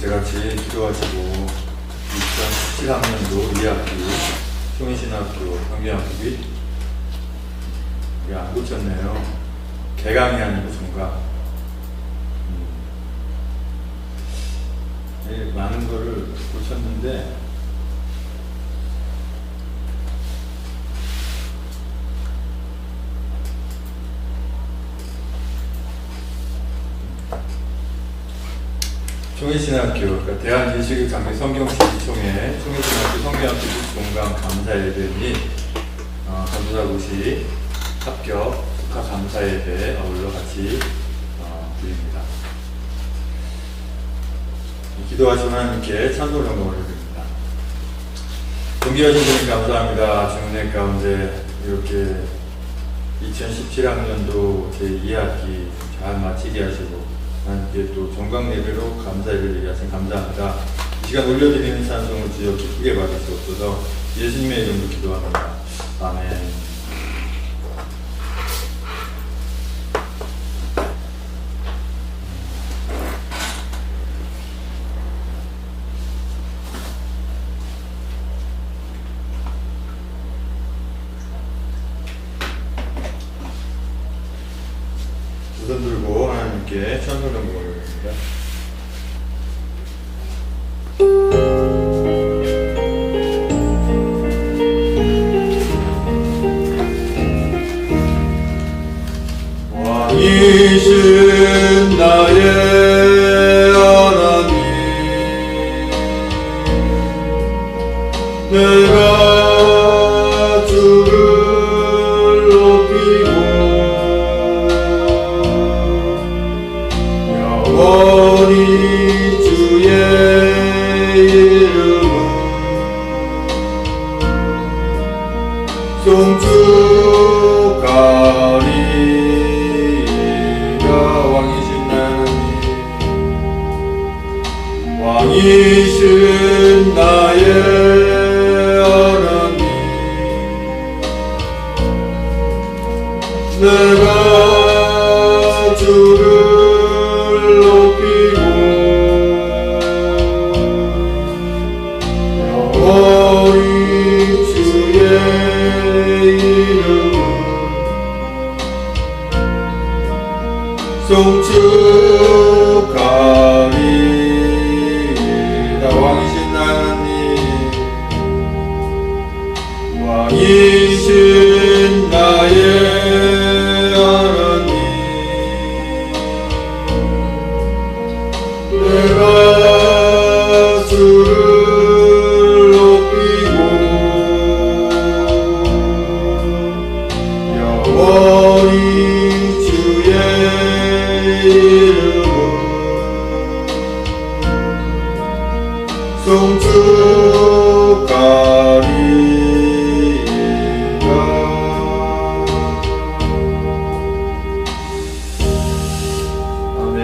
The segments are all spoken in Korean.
같이 기도하시고 2017학년도 2학기 총인신학교 평균학급이 우리 안 고쳤네요. 개강이 아니고 종강. 많은 거를 고쳤는데 총인신학교, 그러니까 대한인식의장미 성경시기총회 총인신학교 성경학교 종강 감사예배 및 전도사고시 합격 축하 감사예배 어울러 같이 드립니다. 기도하시면 하나님께 찬송 영광을 드립니다. 존귀하신 주님 감사합니다. 주문의 가운데 이렇게 2017학년도 제2학기 잘 마치게 하시고 하나님께 또 종강 예배로 감사를 드리게 하신 감사합니다. 이 시간 올려드리는 찬송을 주여 기쁘게 받으시옵소서. 예수님의 이름으로 기도합니다. 아멘. 두 손 들고 하나님께 찬송 영광을 드립니다. 왕이신 나의 하나님, 내가 주를 높이고 영원히 주의 이름을 송축하리라. 왕이신 하나님, 왕이신 나의 하나님, 내가 주를 높이고 영원히 주의 이름을 송축하리라. 왕이신 하나님, 왕이신 나의 하나님, 내가 주를 높이고 영원히 주의 이름을 송축하리라. 아멘.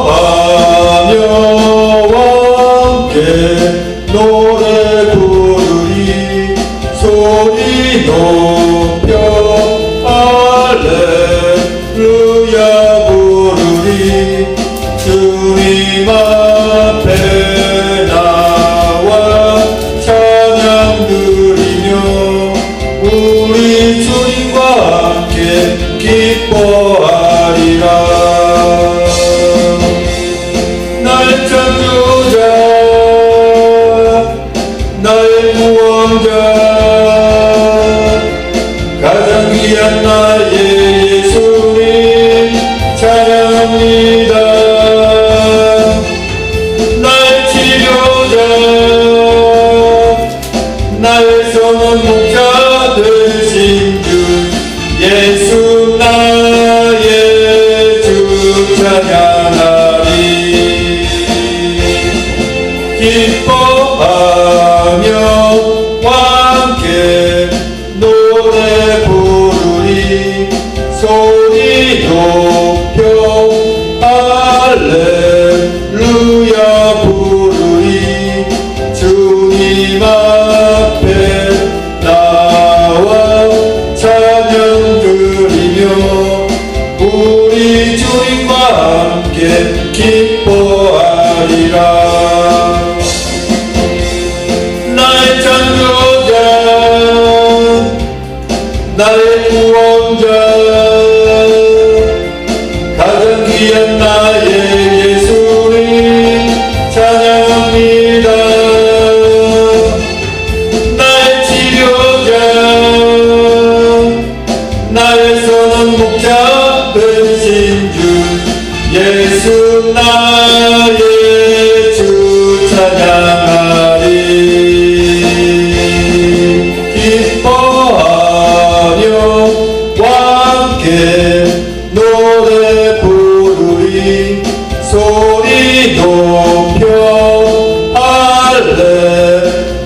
기뻐하며 함께 노래 부르리. 소리 높여 할렐루야 부르리. 주님 앞에 나와 찬양 드리며 우리 주님과 함께 기뻐하리라.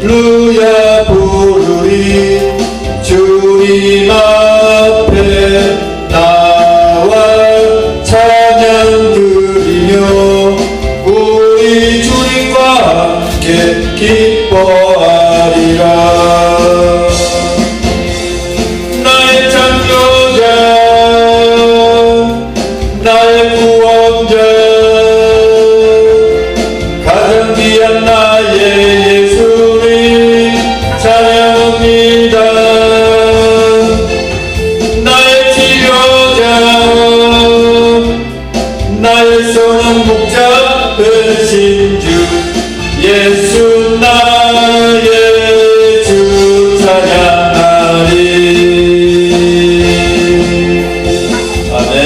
할렐루야 부르리 주님 앞에 나와 찬양 드리며 우리 주님과 함께 기뻐하리라. 나의 창조자 나의 구원자 가장 귀한 나의 예수님 찬양합니다. 나의 치료자 나의 선한 목자 되신 주 예수 나의 주 찬양하리. 아멘.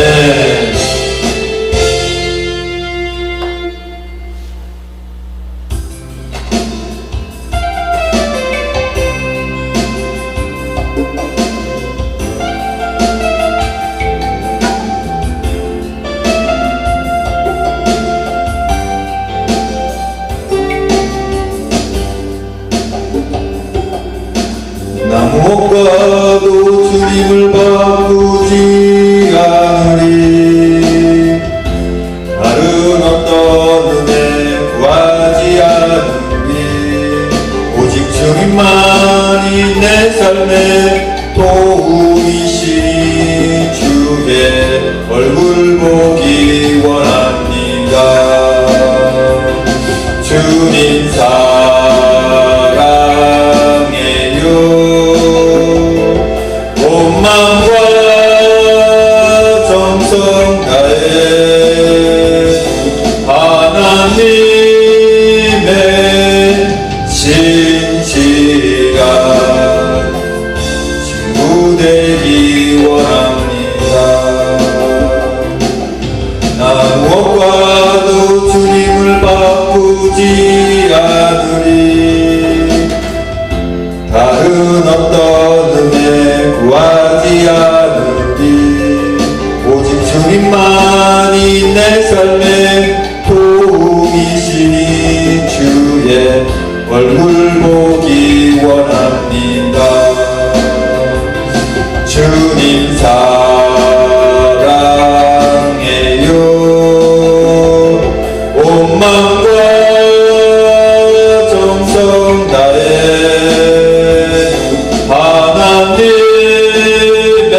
무엇과도 주님을 바꾸지 않으리. 다른 어떤 은혜 구하지 않으리. 오직 주님만이 내 삶의 도움이시니 주의 얼굴 보기 원합니다. 주님 온 마음과 정성 다해 하나님의 신실한 친구 되기 원합니다. 나 무엇과도 주님을 바꾸지 않으리. 다른 어떤 은혜 구하지 않으리. 오직 주님만이 내 삶의 도움이시니 주의 얼굴 보기 원합니다. 주님 사랑해요. 온 마음과 정성 다해 하나님의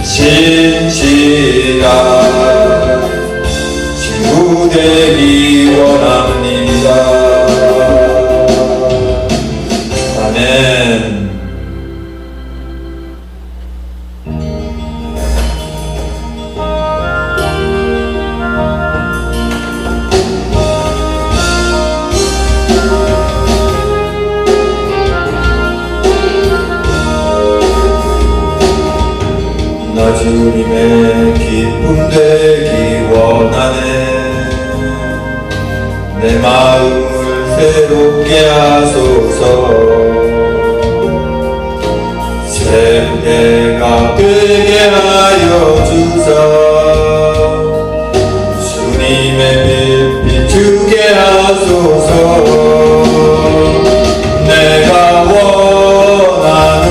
신실한 친구 되기 원합니다. 아멘. 나 주님의 기쁨 되기 원하네. 내 마음을 새롭게 하소서. 새해가 되게 하여 주사. 주님의 빛 비추게 하소서. 내가 원하는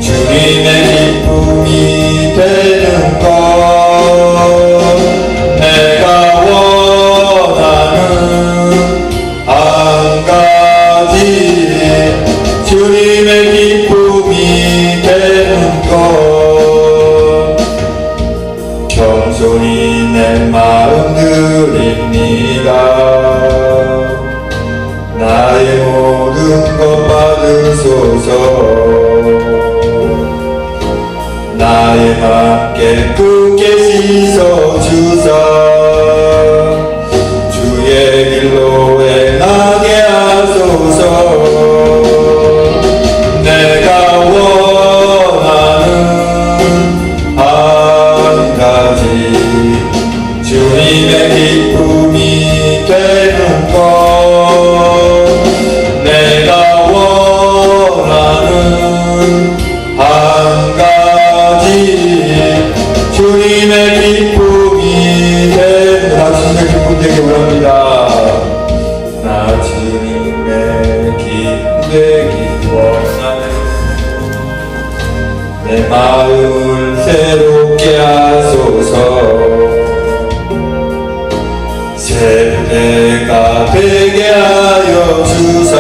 주님의 기쁨이 되는 것. 내가 원하는 한 가지 주님의 기쁨이 힘들게 원합니다. 나 주님의 기되기 원하네. 내 마음을 새롭게 하소서. 새때가 되게 하여 주사.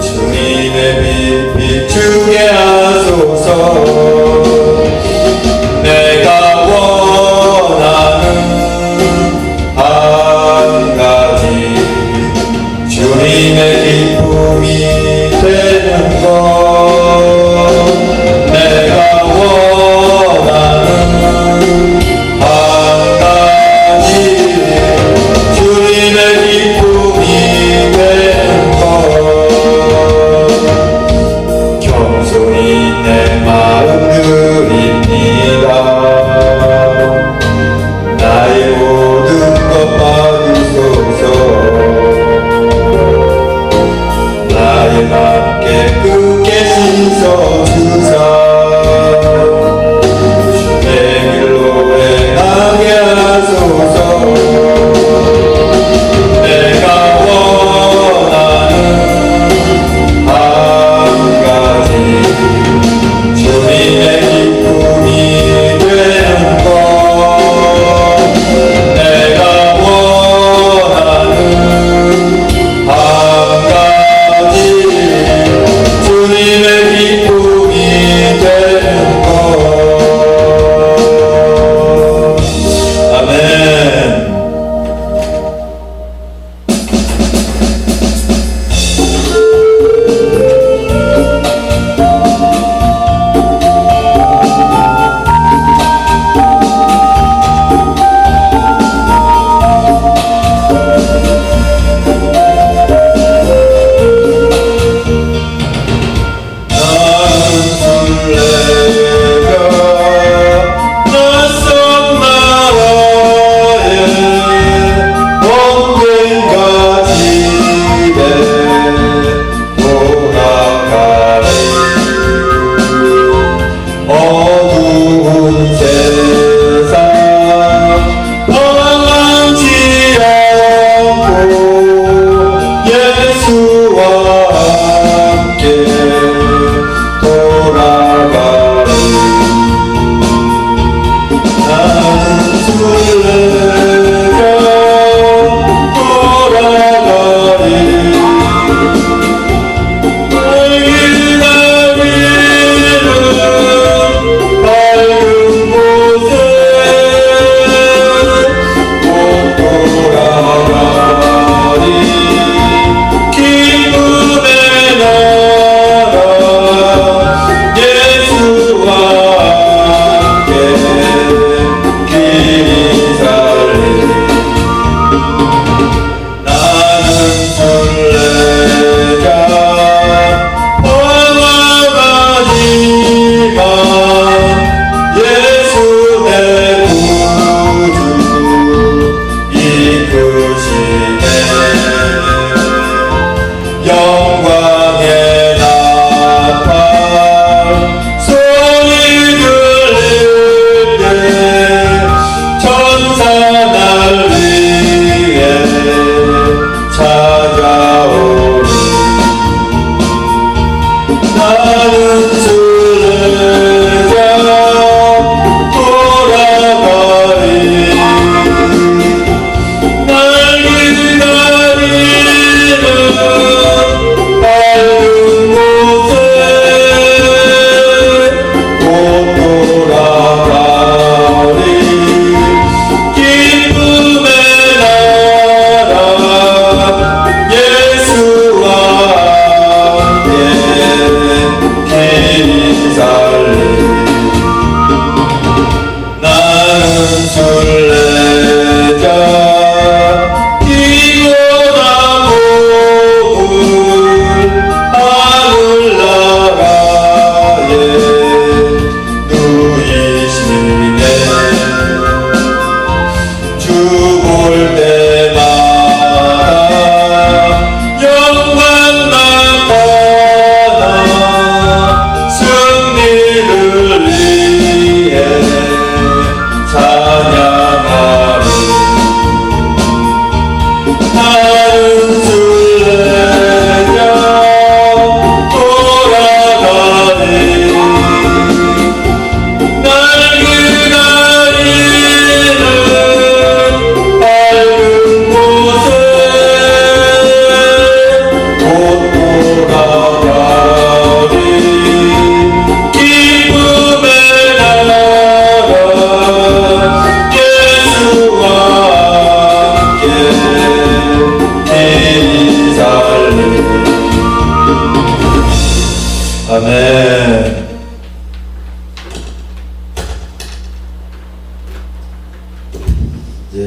주님의 빛 비추게 하소서. 내가 원하는 한 가지, 주님의 기쁨이 되는 것. 내가 원하는 한 가지, 주님의 기쁨이 되는 것. 겸손히 내 마음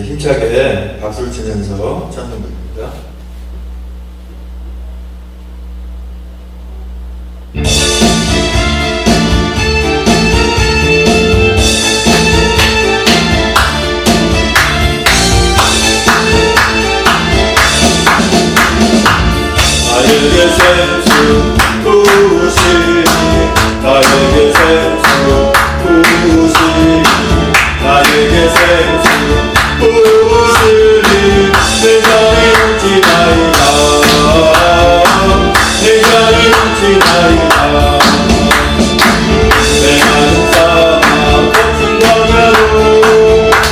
힘차게 박수를 치면서 찬송 드립니다. 나에게 생수 부으시니 나에게 생수 부으시니 나에게 생수 부으시니 세상이 넘치나이다 세상이 넘치나이다 내 많은 사랑 거친 광야로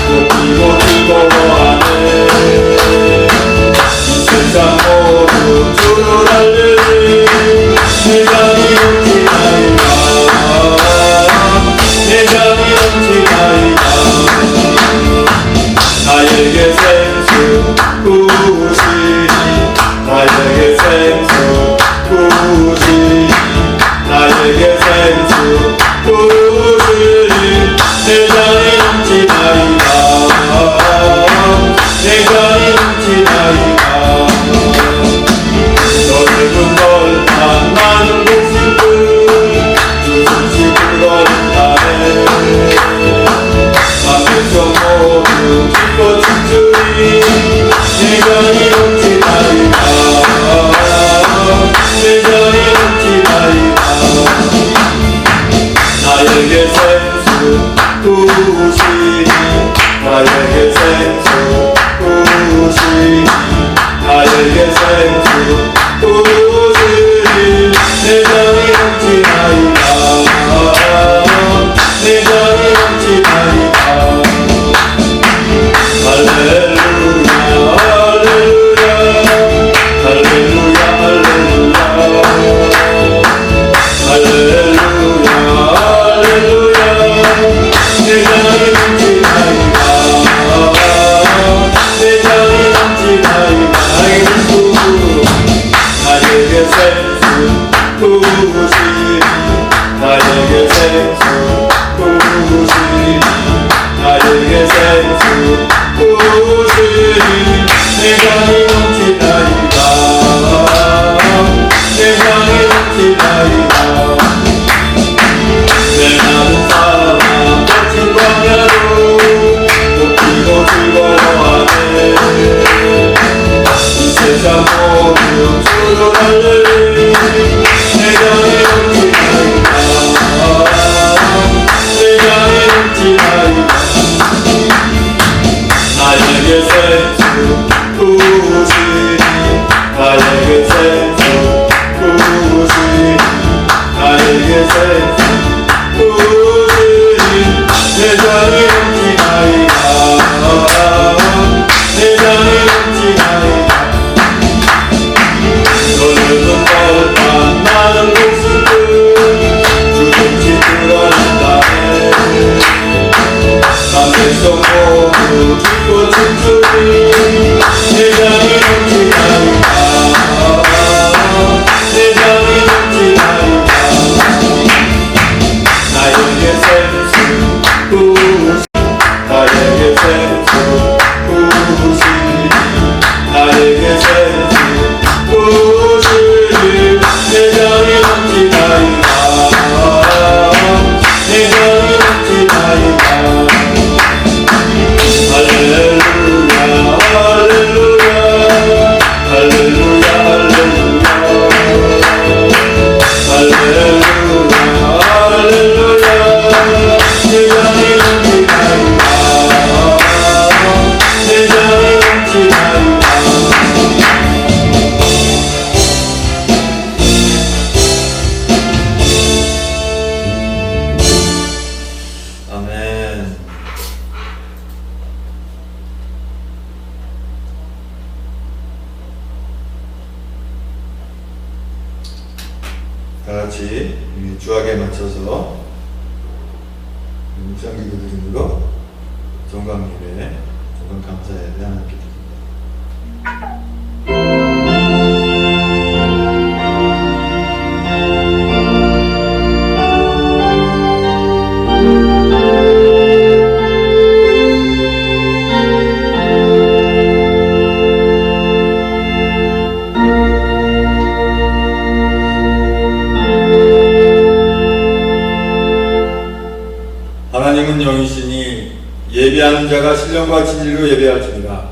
높이고 즐거워하네 이 세상 모두 주를 알리니 세상이 넘치나이다 세상이 넘치나이다 나에게 생수 부으시니 나에게 생수 부으시니 나에게 생수 부으시니 세상이 넘치나이다 세상이 넘치나이다 넓은 걸만 많은 곳을 주춤시 불거린다네 밤에서 모두 기뻐 춤추니 세상이 넘치나이다 세상이 넘치나이다 나에게 생수 부으시니 나에게 생수 부으시니 나에게 생수 부으시니 세상이 넘치나이다 세상이 넘치나이다 할렐루야 할렐루야 할렐루야 할렐루야 할렐루야 할렐루야 세상이 넘치나이다 세상이 넘치나이다 나에게 생수 부으시니 나에게 생수 부으시니 나에게 생수 부으시니 세상이 넘치나이다 세상이 넘치나이다 내 많은 사랑 거친 광야로 높이고 즐거워하네 이 세상 모두 주를 알리니 세상이 넘치나이다 세상이 넘치나이다 나에게 생수 부으시니 나에게 생수 부으시니 나에게 생수 부으시니 세상이 넘치나이다 세상이 넘치나이다 넓은 걸만 많은 곳을 주춤시 불러낸다네 밤에서 모두 기뻐 춤추니 세상이 넘치나이다 세상이 넘치나이다 나에게 생수 부으시니 나에게 생수 부으시니 나에게 생수 부으시니 세상이 넘치나이다 세상이 넘치나이다 할렐루야 할렐루야 할렐루야 할렐루야 할렐루야 세상이 넘치나이다 세상이 넘치나이다 아멘. 다 같이 주악에 맞춰서 묵상기도 드림으로 정강 예배, 정강 감사 예배 하나님께 드립니다. 예배하는 자가 신령과 진리로 예배할지니라.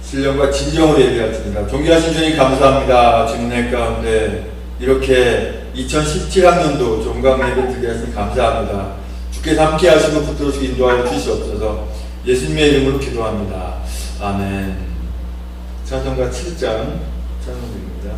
신령과 진정으로 예배할지니라. 존귀하신 주님 감사합니다. 주님 은혜 가운데 이렇게 2017학년도 종강 예배 드리게 하시니 감사합니다. 주께서 함께 하시고 붙들어주고 인도하여 주시옵소서. 예수님의 이름으로 기도합니다. 아멘. 찬송가 7장 찬송입니다.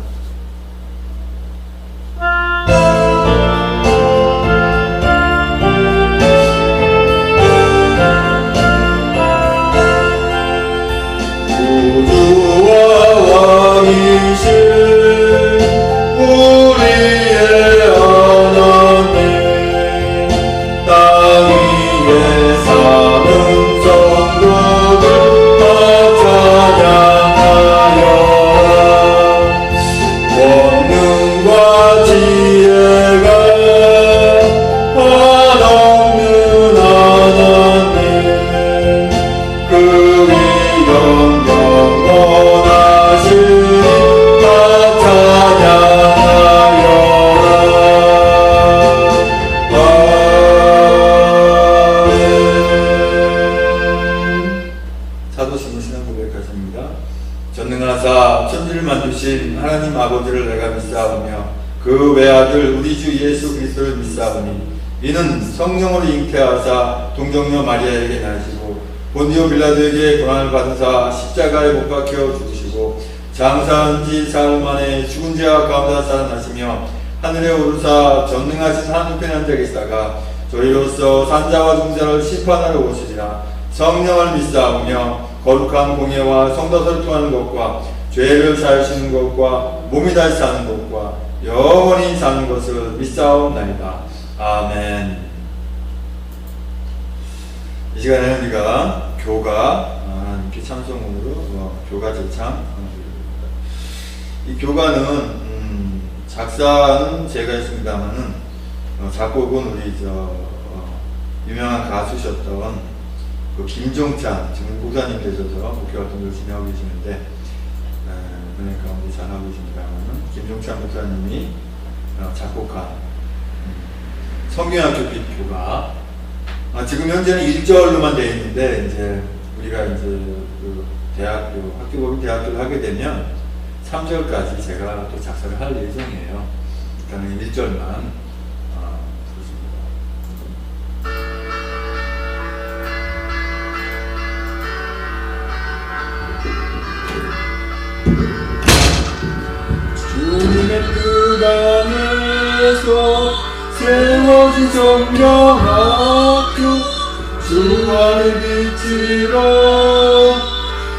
전능하사 천지를 만드신 하나님 아버지를 내가 믿사오며 그 외아들 우리 주 예수 그리스도를 믿사오니 이는 성령으로 잉태하사 동정녀 마리아에게 나시고 본디오 빌라도에게 고난을 받으사 십자가에 못 박혀 죽으시고 장사한 지 사흘 만에 죽은 자 가운데 살아나시며 하늘에 오르사 전능하신 하늘편에 앉아 계시다가 저희로서 산자와 중자를 심판하러 오시리라. 성령을 믿사오며 거룩한 공예와 성도서를 통하는 것과 죄를 사하시는 것과 몸이 다시 사는 것과 영원히 사는 것을 믿사옵나이다. 아멘. 이 시간에는 우리가 교가 이렇게 찬송으로 교가 제창. 이 교가는 작사는 제가 했습니다만은 작곡은 우리 유명한 가수셨던 김종찬, 지금 목사님 되셔서 목회 활동 열심히 하고 계시는데 은혜 가운데 잘하고 계십니다만은 김종찬 목사님이 작곡한 성경학교 빛교가 지금 현재는 1절로만 되어 있는데 이제 우리가 이제 그 대학교 학교법인 대학교를 하게 되면 3절까지 제가 또 작사를 할 예정이에요. 일단은 1절만 주님의 뜻 안에서 세워진 성경학교 주 안에 빛이라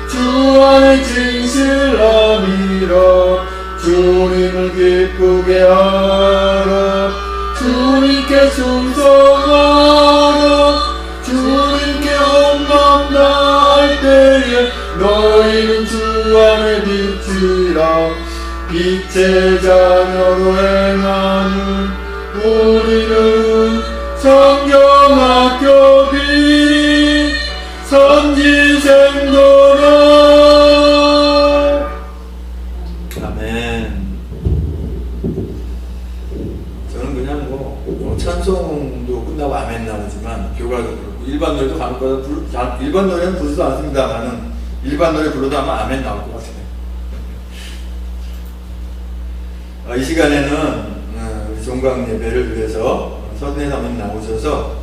주 안에 진실함이라 주님을 기쁘게 하라 주님께 충성하라 주님께 온 마음 다할 때에 너희는 주 안에 빛이라 빛의 자녀로 행하는 우리는 성경학교 빛 선지생도라. 아멘. 저는 그냥 찬송도 끝나고 아멘 나오지만 교가도 그렇고 일반 노래도 간혹가다 일반 노래는 부르지도 않습니다만은 일반 노래 불러도 아마 아멘 나올 것 같아요. 이 시간에는 우리 종강 예배를 위해서 서준혜 사모님 나오셔서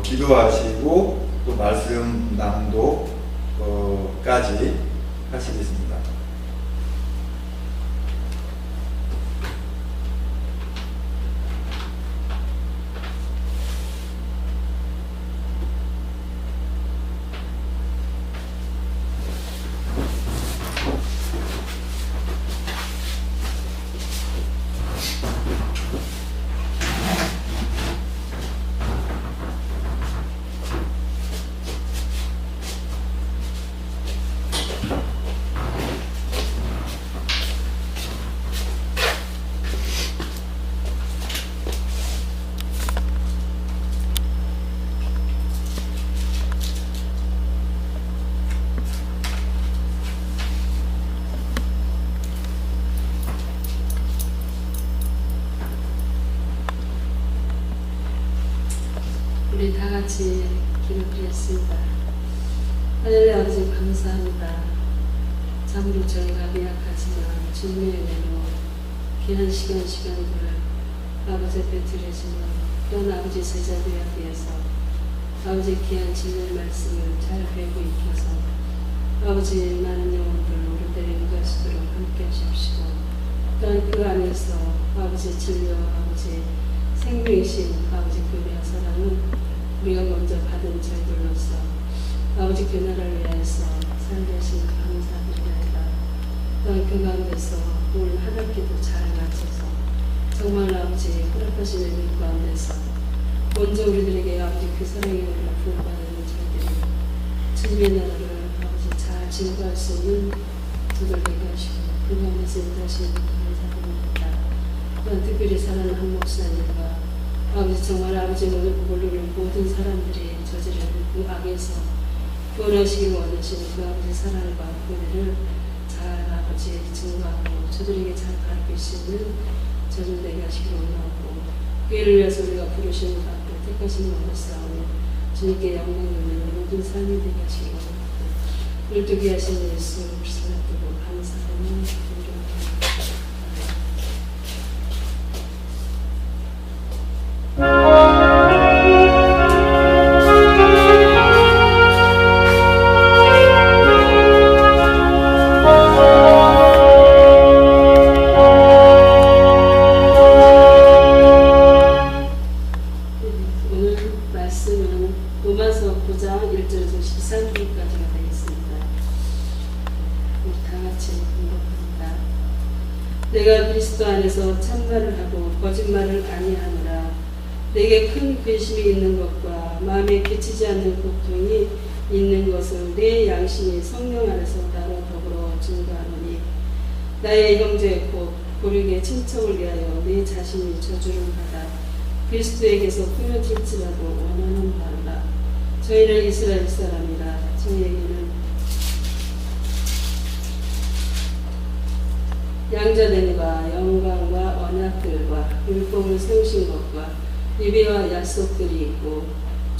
기도하시고 또 말씀 낭독까지 하시겠습니다. 우리 다 같이 기록하겠습니다. 할렐루야. 아버지 감사합니다. 참으로 저희가 미약하지만 주님의 은혜로 귀한 시간들을 아버지 앞에 드리시며 또한 아버지 제자들 위해서 아버지 귀한 진리의 말씀을 잘 배우고 익혀서 아버지 많은 영혼들 우리들의 인도하시도록 함께 하십시고 또한 그 안에서 아버지 진리와 아버지 생명이신 아버지 교회와 사랑은 우리가 먼저 받은 저희들로서 아버지 그 나라를 위해서 살게 하시니 감사드립니다. 또한 그 가운데서 오늘 한 학기도 잘 마쳐서 정말 아버지 허락하신 은혜 가운데서 먼저 우리들에게 아버지 그 사랑의 은혜를 부어받는 저희들이 주님의 나라를 아버지 잘 증거할 수 있는 저들 되게 하시고 그 가운데서 인도하시는 감사드립니다. 또한 특별히 사랑하는 한 목사님과 아버지 정말 아버지 모르는 모든 사람들이 저지르는 그 악에서 구원하시기 원하시는 그 아버지 사랑과 은혜를 잘 아버지 증거하고 저들에게 잘 가르칠 수 있는 저들 되게 하시기 원하고 그 일을 위해서 우리가 부르시는 앞에 택하신 마음을 싸우며 주님께 영광 있는 모든 삶이 되게 하시기 원합니다. 오늘 두게 하신 예수 그리스도 앞두고 감사하며 존경합니다. 내가 그리스도 안에서 참말을 하고 거짓말을 아니하노라. 내게 큰 근심이 있는 것과 마음에 끼치지 않는 고통이 있는 것을 내 양심이 성령 안에서 나로 더불어 증거하노니 나의 형제 곧 고륙의 친척을 위하여 내 자신이 저주를 받아 그리스도에게서 끊어질지라도 원하는 바라. 저희는 이스라엘 사람이라. 저희에게는 양자됨과 영광과 언약들과 율법을 세우신 것과 예배와 약속들이 있고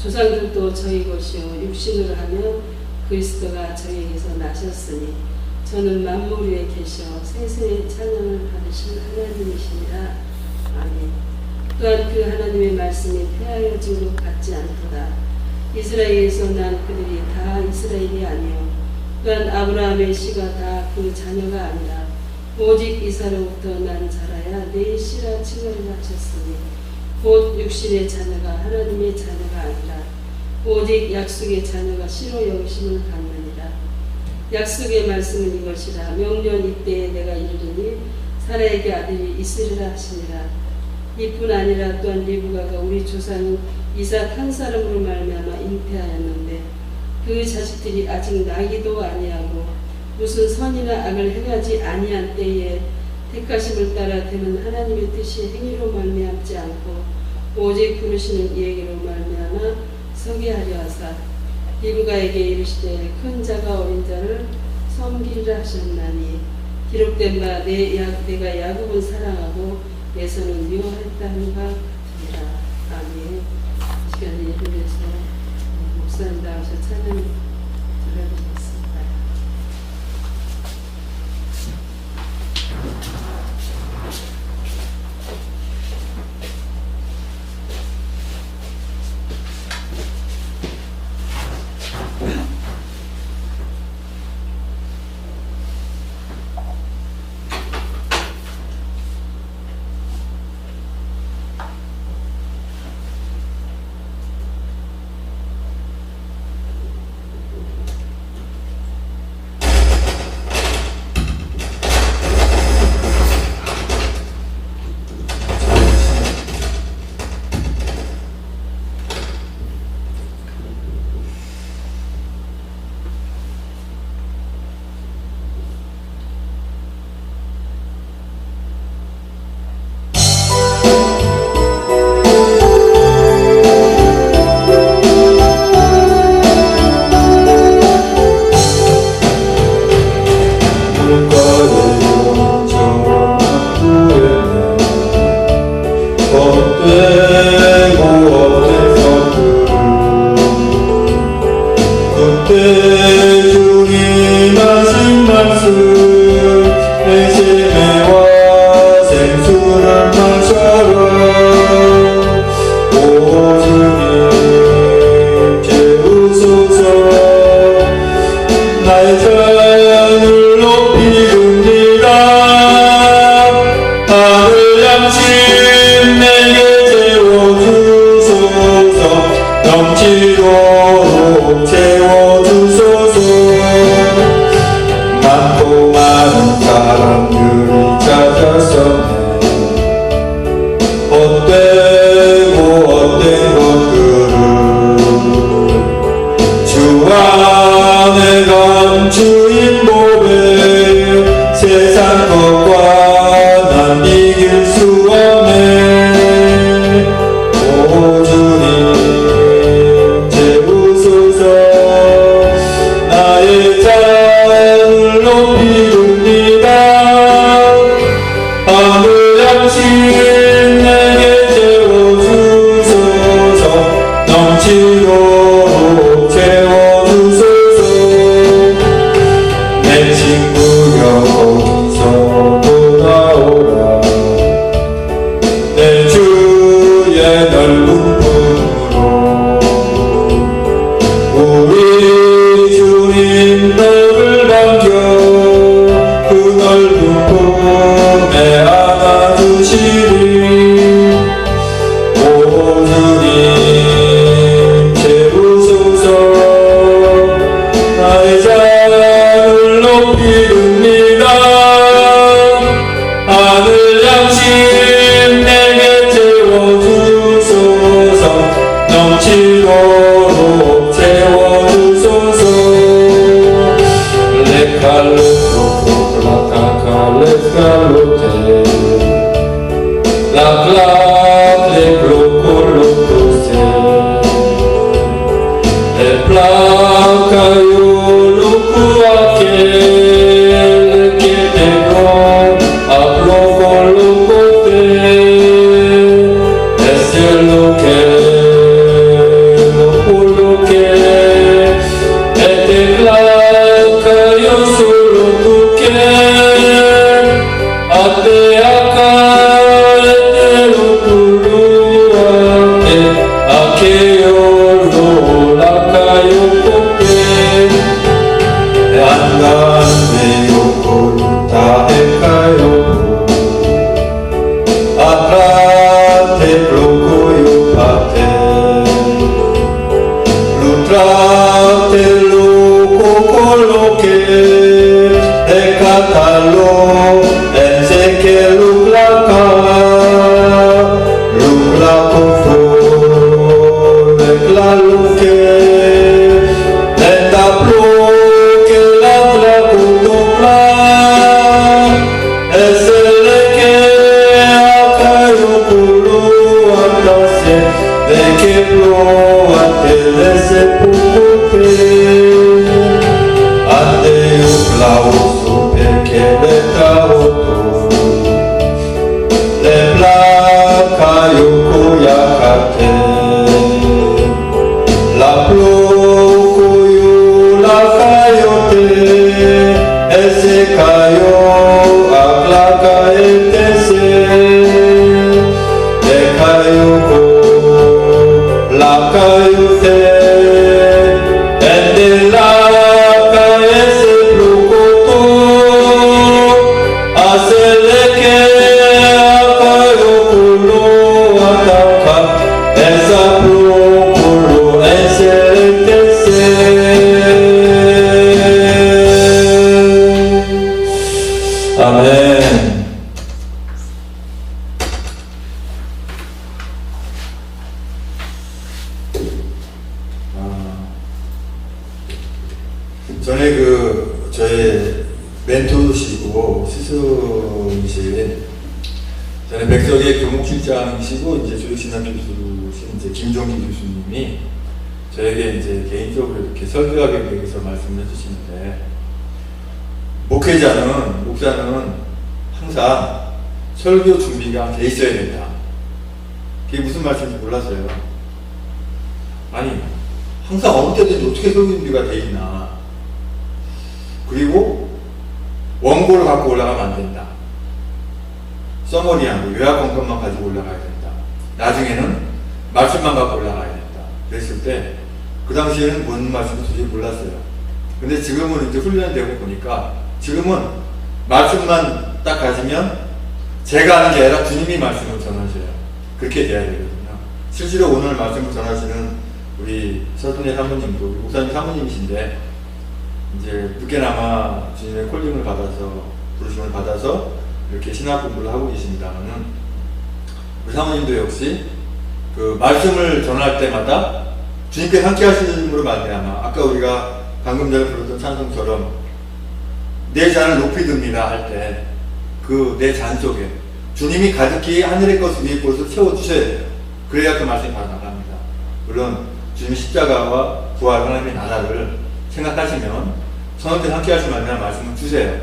조상들도 저희 것이요 육신으로 하면 그리스도가 저희에게서 나셨으니 저는 만물 위에 계셔 세세의 찬양을 받으실 하나님이시니라. 아멘. 또한 그 하나님의 말씀이 폐하여진 것 같지 않도다. 이스라엘에서 난 그들이 다 이스라엘이 아니요 또한 아브라함의 씨가 다 그 자녀가 아니라 오직 이사로부터 난 자라야 내 씨라 칭하리라 하셨으니 곧 육신의 자녀가 하나님의 자녀가 아니라 오직 약속의 자녀가 씨로 여기심을 받느니라. 약속의 말씀은 이것이라. 명년 이때에 내가 이르리니 사라에게 아들이 있으리라 하시니라. 이뿐 아니라 또한 리브가가 우리 조상 이삭 한 사람으로 말미암아 잉태하였는데 그 자식들이 아직 나기도 아니하고 무슨 선이나 악을 행하지 아니한 때에 택하심을 따라 되는 하나님의 뜻이 행위로 말미암지 않고 오직 부르시는 이에게로 말미암아 서게 하려 하사 리브가에게 이르시되 큰 자가 어린 자를 섬기리라 하셨나니 기록된 바 내가 야곱은 사랑하고 에서는 미워했다 하는 바 같으니라. 아멘. 이 시간에 예를 위해서 목사님 나와서 찬양 들려드리겠습니다. 나의 잔을 높이 듭니다. 하늘 양식 내게 채워주소서. 넘치도록 채워주소서. 많고 많은 사람들이 찾았었네. 헛된 것들을 주 안에 감추인 법에 세상 것과 난 이길 수 없네. 오 주님 채우소서. 나의 잔을 높이 듭니다. 하늘 양식 내게 채워주소서. 넘치도록 채워주소서. 내 친구여 거기서 돌아오라. 내 주의 넓은 품으로. 우리 주님 너를 반겨 그 넓은 품에 안아주시리. 오 주님 채우소서. 나의 잔을 높이 듭니다. 하늘 양식 내게 채워주소서. 넘치도록 채워주소서. 레칼로토 라카칼레칼로테 라클라클레 클로콜로토세 레플라카요 루쿠아케 레케테고 아플로콜로코테 에셀로케 전에 저의 멘토시고 스승이신 전에 백석의 교목실장이시고 이제 조육신학 교수신 이제 김종기 교수님이 저에게 이제 개인적으로 이렇게 설교하기 위해서 말씀을 해주시는데, 목사는 항상 설교 준비가 돼 있어야 된다. 그게 무슨 말씀인지 몰랐어요. 아니, 항상 어느 때든지 어떻게 설교 준비가 돼 있나. 그리고 원고를 갖고 올라가면 안 된다. 서머리하고 요약 건건만 가지고 올라가야 된다. 나중에는 말씀만 갖고 올라가야 된다. 그랬을 때 그 당시에는 뭔 말씀인지 도저히 몰랐어요. 근데 지금은 이제 훈련되고 보니까 지금은 말씀만 딱 가지면 제가 하는 게 아니라 주님이 말씀을 전하셔요. 그렇게 돼야 되거든요. 실제로 오늘 말씀을 전하시는 우리 서순례 사모님도 우리 목사님 사모님이신데 이제 늦게나마 주님의 콜링을 받아서 부르심을 받아서 이렇게 신학 공부를 하고 계십니다만은 우리 사모님도 역시 그 말씀을 전할 때마다 주님께 함께 하시는으로 말미암아 아까 우리가 방금 전에 불렀던 찬송처럼 내 잔을 높이 듭니다 할 때 그 내 잔 속에 주님이 가득히 하늘의 것 위의 것을 채워주셔야 돼요. 그래야 그 말씀이 바로 나갑니다. 물론 주님의 십자가와 부활 하나님의 나라를 생각하시면 성령께 함께 하실 만한 말씀을 주세요.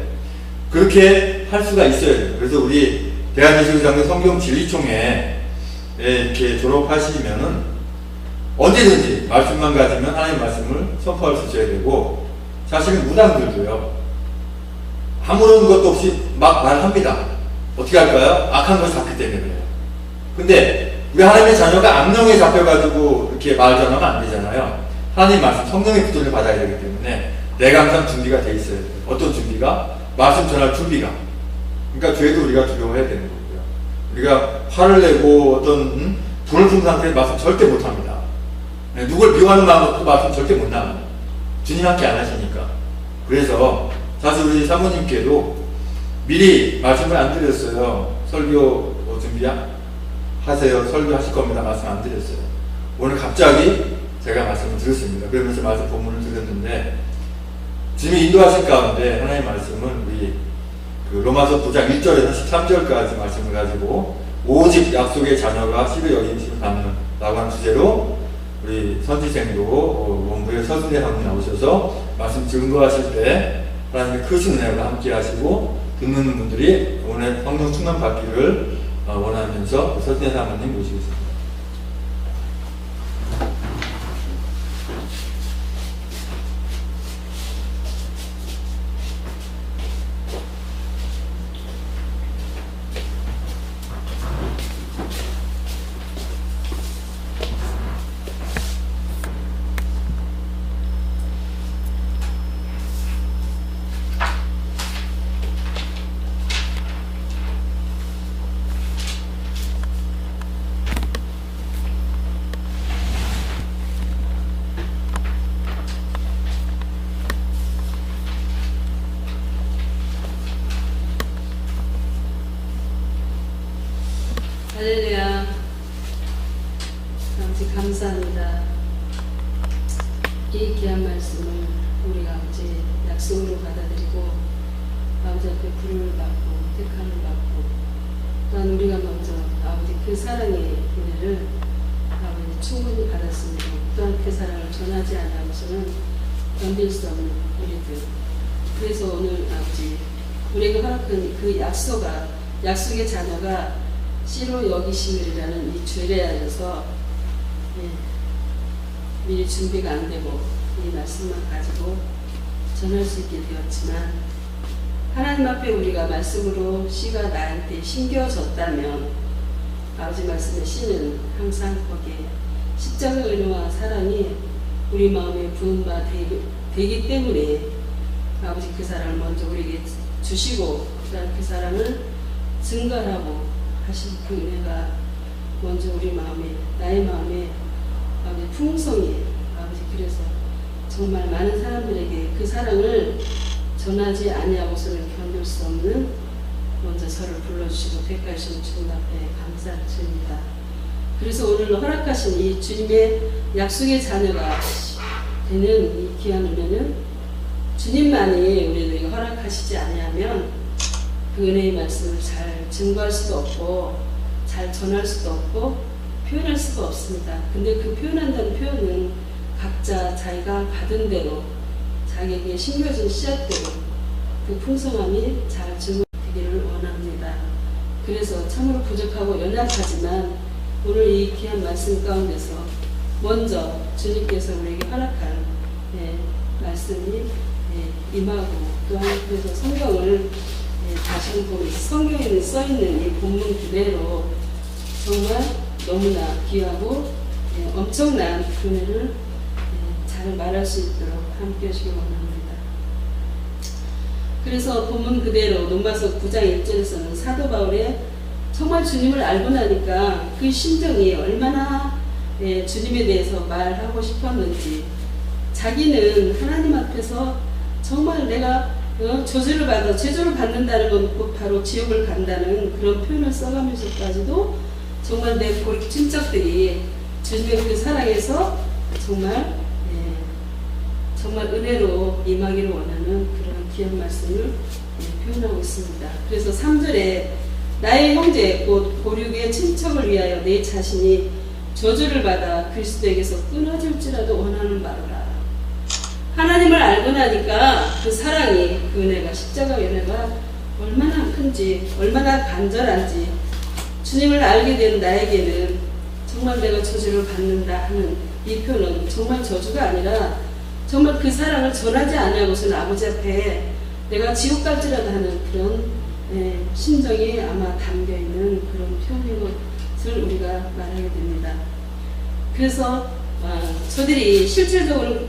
그렇게 할 수가 있어야 돼요. 그래서 우리 대한예수장교 성경 진리총회 이렇게 졸업하시면은 언제든지 말씀만 가지면 하나님 말씀을 선포할 수 있어야 되고 사실은 무당들도요 아무런 것도 없이 막 말합니다. 어떻게 할까요? 악한 것을 잡기 때문에 그래요. 근데 우리 하나님의 자녀가 악령에 잡혀가지고 이렇게 말 전하면 안 되잖아요. 하나님 말씀, 성령의 기도를 받아야 되기 때문에 내가 항상 준비가 돼 있어야 돼요. 어떤 준비가? 말씀 전할 준비가. 그러니까 죄도 우리가 두려워해야 되는 거고요. 우리가 화를 내고 어떤 불을 푼 상태에서 말씀 절대 못합니다. 누굴 비호하는 마음으로 말씀 절대 못 나가요. 주님 함께 안 하시니까. 그래서 사실 우리 사모님께도 미리 말씀을 안 드렸어요. 설교 준비하세요. 설교하실 겁니다. 말씀 안 드렸어요. 오늘 갑자기 제가 말씀을 드렸습니다. 그러면서 말씀 본문을 드렸는데 주님이 인도하신 가운데 하나님의 말씀은 우리 그 로마서 9장 1절에서 13절까지 말씀을 가지고 오직 약속의 자녀가 씨를 여김심을 받는 라고 하는 주제로 우리 선지생도 원부의 서순례 사모님 나오셔서 말씀 증거하실 때 하나님의 크신 은혜와 함께 하시고 듣는 분들이 오늘 성령 충만 받기를 원하면서 서순례 사모님 모시겠습니다. 할렐루야. 아버지 감사합니다. 이 귀한 말씀을 우리가 아버지 약속으로 받아들이고 아버지 앞에 부름을 받고 택함을 받고 또한 우리가 먼저 아버지 그 사랑의 은혜를 아버지 충분히 받았습니다. 또한 그 사랑을 전하지 않아서는 견딜 수 없는 우리들. 그래서 오늘 아버지 우리가 허락한 그 약속의 자녀가 씨로 여기심이라는 이 죄에 안에서 미리 준비가 안 되고 이 말씀만 가지고 전할 수 있게 되었지만 하나님 앞에 우리가 말씀으로 씨가 나한테 심겨졌다면 아버지 말씀의 씨는 항상 거기에 십자가 은혜와 사랑이 우리 마음에 부은 바 되기 때문에 아버지 그 사랑을 먼저 우리에게 주시고 그다음 그 사랑을 증거하고 하신 그 은혜가 먼저 우리 마음에 나의 마음에 아버지 풍성히 아버지 그래서 정말 많은 사람들에게 그 사랑을 전하지 아니하고서는 견딜 수 없는 먼저 저를 불러주시고 택하신 주님 앞에 감사드립니다. 그래서 오늘 허락하신 이 주님의 약속의 자녀가 되는 이 귀한 은혜는 주님만이 우리에게 허락하시지 아니하면 그 은혜의 말씀을 잘 증거할 수도 없고 잘 전할 수도 없고 표현할 수가 없습니다. 근데 그 표현한다는 표현은 각자 자기가 받은 대로 자기에게 심겨진 씨앗대로 그 풍성함이 잘 증거되기를 원합니다. 그래서 참으로 부족하고 연약하지만 오늘 이 귀한 말씀 가운데서 먼저 주님께서 우리에게 허락한 말씀이 임하고 또한 그래서 성경을 다시 보면 성경에는 써있는 이 본문 그대로 정말 너무나 귀하고 엄청난 은혜를 잘 말할 수 있도록 함께 해주길 원합니다. 그래서 본문 그대로 로마서 9장 1절에서는 사도 바울의 정말 주님을 알고 나니까 그 심정이 얼마나 주님에 대해서 말하고 싶었는지, 자기는 하나님 앞에서 정말 내가 저주를 받아, 저주를 받는다는 건 곧 바로 지옥을 간다는 그런 표현을 써가면서까지도 정말 내 친척들이 주님의 그 사랑에서 정말 정말 은혜로 임하기를 원하는 그런 귀한 말씀을 표현하고 있습니다. 그래서 3절에 나의 형제 곧 보륙의 친척을 위하여 내 자신이 저주를 받아 그리스도에게서 끊어질지라도 원하는 바로라. 하나님을 알고 나니까 그 사랑이, 그 은혜가, 십자가 은혜가 얼마나 큰지, 얼마나 간절한지, 주님을 알게 된 나에게는 정말 내가 저주를 받는다 하는 이 표현은 정말 저주가 아니라 정말 그 사랑을 전하지 않으고서는 아버지 앞에 내가 지옥 갈지라도 하는 그런 심정이 아마 담겨있는 그런 표현인 것을 우리가 말하게 됩니다. 그래서 저들이 실질적으로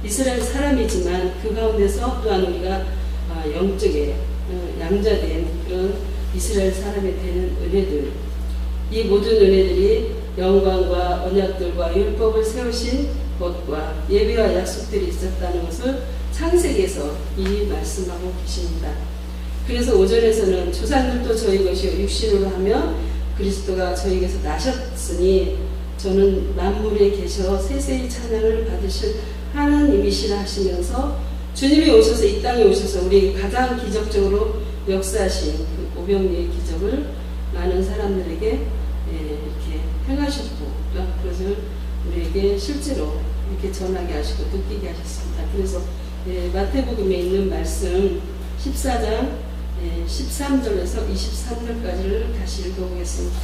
이스라엘 사람이지만 그 가운데서 또한 우리가 영적에 양자된 그런 이스라엘 사람이 되는 은혜들, 이 모든 은혜들이 영광과 언약들과 율법을 세우신 것과 예배와 약속들이 있었다는 것을 창세기에서 이미 말씀하고 계십니다. 그래서 5절에서는 조상들도 저희 것이요 육신으로 하며 그리스도가 저희에게서 나셨으니 저는 만물에 계셔 세세히 찬양을 받으실 하나님이시라 하시면서 주님이 오셔서 이 땅에 오셔서 우리 가장 기적적으로 역사하신 그 오병이의 기적을 많은 사람들에게 이렇게 행하셨고 그것을 우리에게 실제로 이렇게 전하게 하시고 느끼게 하셨습니다. 그래서 마태복음에 있는 말씀 14장 13절에서 23절까지를 다시 읽어보겠습니다.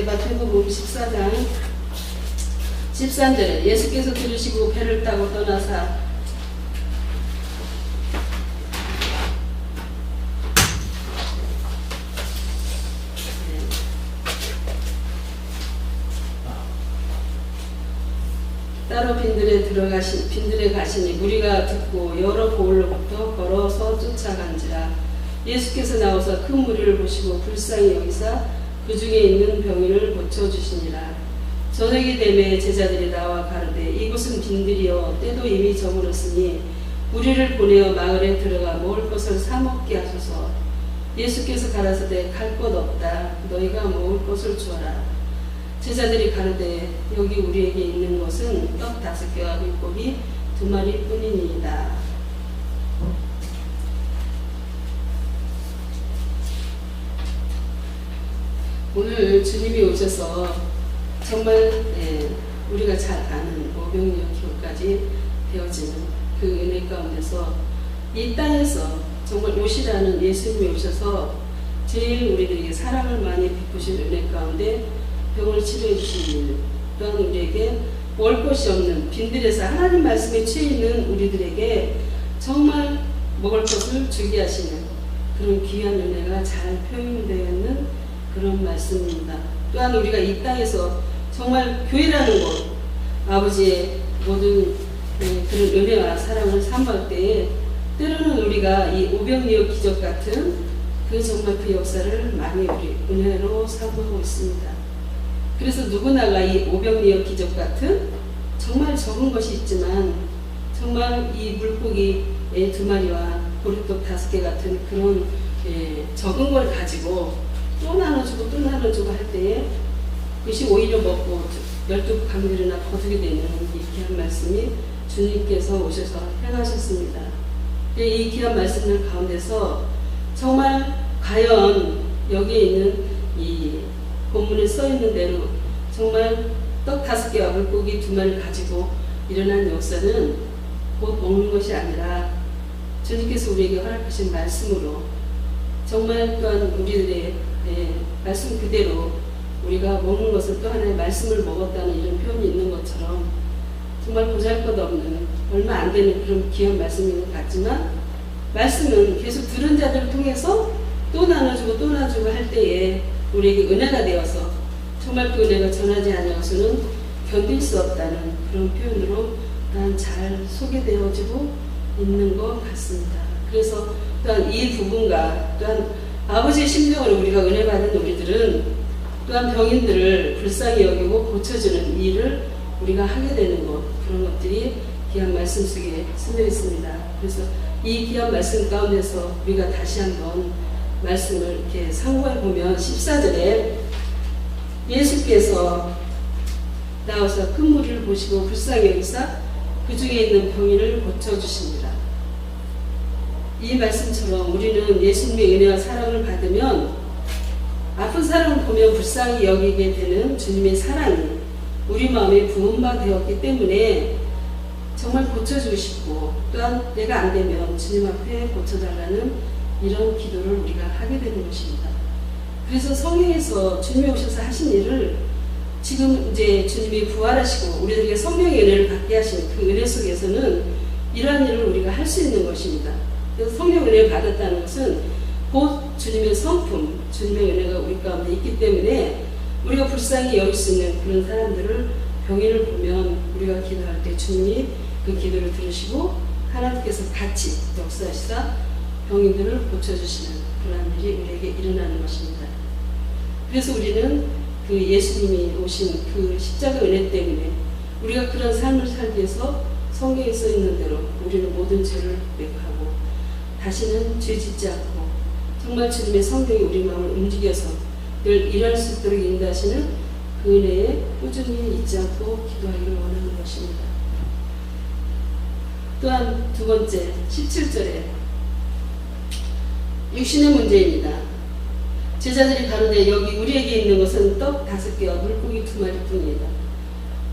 마태복음 14장 13절에 예수께서 들으시고 배를 타고 떠나사 따로 빈들에 가시니 무리가 듣고 여러 고을로부터 걸어서 쫓아간지라. 예수께서 나오사 큰 무리를 보시고 불쌍히 여기사 그 중에 있는 병인을 고쳐주시니라. 저녁이 되매 제자들이 나와 가르되 이곳은 빈들이여 때도 이미 저물었으니 우리를 보내어 마을에 들어가 먹을 것을 사 먹게 하소서. 예수께서 가라사대 갈 것 없다. 너희가 먹을 것을 주어라. 제자들이 가르되 여기 우리에게 있는 것은 떡 5개와 물고기 2마리 뿐이니이다. 오늘 주님이 오셔서 정말 우리가 잘 아는 오병이어 기호까지 되어지는 그 은혜 가운데서 이 땅에서 정말 오시라는 예수님이 오셔서 제일 우리들에게 사랑을 많이 베푸신 은혜 가운데 병을 치료해 주신 일, 또한 우리에게 먹을 것이 없는 빈들에서 하나님 말씀에 취해 있는 우리들에게 정말 먹을 것을 주게 하시는 그런 귀한 은혜가 잘 표현되어 있는 그런 말씀입니다. 또한 우리가 이 땅에서 정말 교회라는 곳, 아버지의 모든 그런 은혜와 사랑을 사모할 때에 때로는 우리가 이 오병이어 기적 같은 그 정말 그 역사를 많이 우리 은혜로 사모하고 있습니다. 그래서 누구나가 이 오병이어 기적 같은 정말 적은 것이 있지만 정말 이 물고기 2마리와 보리떡 5개 같은 그런 적은 걸 가지고 또 나눠주고 또 나눠주고 할 때에 그것이 오히려 먹고 12강들이나 거두게 되는 이 귀한 말씀이 주님께서 오셔서 행하셨습니다. 이 귀한 말씀들 가운데서 정말 과연 여기에 있는 이 본문에 써 있는 대로 정말 떡 5개와 물고기 2마리를 가지고 일어난 역사는 곧 먹는 것이 아니라 주님께서 우리에게 허락하신 말씀으로 정말 또한 우리들의 말씀 그대로 우리가 먹는 것은 또 하나의 말씀을 먹었다는 이런 표현이 있는 것처럼 정말 보잘것없는 얼마 안 되는 그런 귀한 말씀인 것 같지만 말씀은 계속 들은 자들을 통해서 또 나눠주고 또 나눠주고 할 때에 우리에게 은혜가 되어서 정말 그 은혜가 전하지 아니어서는 견딜 수 없다는 그런 표현으로 또한 잘 소개되어지고 있는 것 같습니다. 그래서 또한 이 부분과 또한 아버지의 심정으로 우리가 은혜 받은 우리들은 또한 병인들을 불쌍히 여기고 고쳐주는 일을 우리가 하게 되는 것, 그런 것들이 귀한 말씀 속에 스며 있습니다. 그래서 이 귀한 말씀 가운데서 우리가 다시 한번 말씀을 이렇게 상고해 보면 14절에 예수께서 나와서 큰 무리를 보시고 불쌍히 여기사 그 중에 있는 병인을 고쳐주십니다. 이 말씀처럼 우리는 예수님의 은혜와 사랑을 받으면 아픈 사람을 보면 불쌍히 여기게 되는 주님의 사랑이 우리 마음에 부음바 되었기 때문에 정말 고쳐주고 싶고 또한 내가 안 되면 주님 앞에 고쳐달라는 이런 기도를 우리가 하게 되는 것입니다. 그래서 성경에서 주님이 오셔서 하신 일을 지금 이제 주님이 부활하시고 우리들에게 성령의 은혜를 받게 하신 그 은혜 속에서는 이러한 일을 우리가 할 수 있는 것입니다. 그래서 성령 은혜를 받았다는 것은 곧 주님의 성품, 주님의 은혜가 우리 가운데 있기 때문에 우리가 불쌍히 여길 수 있는 그런 사람들을 병인을 보면 우리가 기도할 때 주님이 그 기도를 들으시고 하나님께서 같이 역사하시사 병인들을 고쳐주시는 그런 일이 우리에게 일어나는 것입니다. 그래서 우리는 그 예수님이 오신 그 십자가 은혜 때문에 우리가 그런 삶을 살기 위해서 성경에 써 있는 대로 우리는 모든 죄를 고백하고 다시는 죄 짓지 않고 정말 주님의 성령이 우리 마음을 움직여서 늘 일할 수 있도록 인도하시는 그 은혜에 꾸준히 잊지 않고 기도하기를 원하는 것입니다. 또한 두 번째 17절에 육신의 문제입니다. 제자들이 가로되 여기 우리에게 있는 것은 떡 5개와 물고기 2마리뿐이다.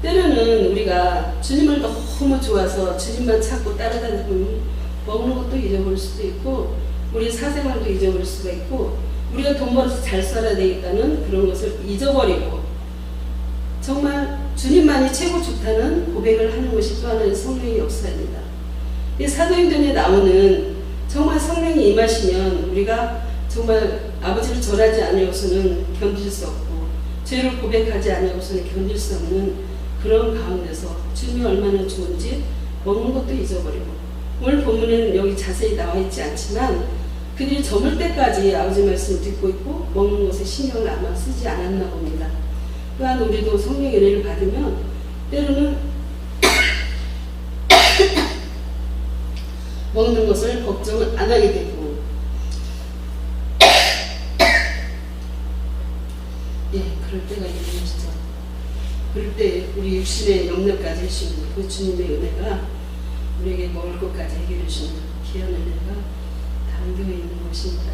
때로는 우리가 주님을 너무 좋아서 주님만 찾고 따라다니면 먹는 것도 잊어버릴 수도 있고 우리 사생활도 잊어버릴 수가 있고 우리가 돈 벌어서 잘 살아야 되겠다는 그런 것을 잊어버리고 정말 주님만이 최고 좋다는 고백을 하는 것이 또 하나의 성령의 역사입니다. 이 사도행전에 나오는 정말 성령이 임하시면 우리가 정말 아버지를 절하지 아니하고서는 견딜 수 없고 죄를 고백하지 아니하고서는 견딜 수 없는 그런 가운데서 주님이 얼마나 좋은지 먹는 것도 잊어버리고 오늘 본문에는 여기 자세히 나와 있지 않지만 그들이 저물 때까지 아버지 말씀을 듣고 있고 먹는 것에 신경을 아마 쓰지 않았나 봅니다. 또한 우리도 성령의 은혜를 받으면 때로는 먹는 것을 걱정을 안 하게 되고 그럴 때가 있는 것이죠. 그럴 때 우리 육신의 염려까지 해주시는 그 주님의 은혜가 우리에게 먹을 것까지 해결해 주시는 귀한 은혜가 담겨 있는 것입니다.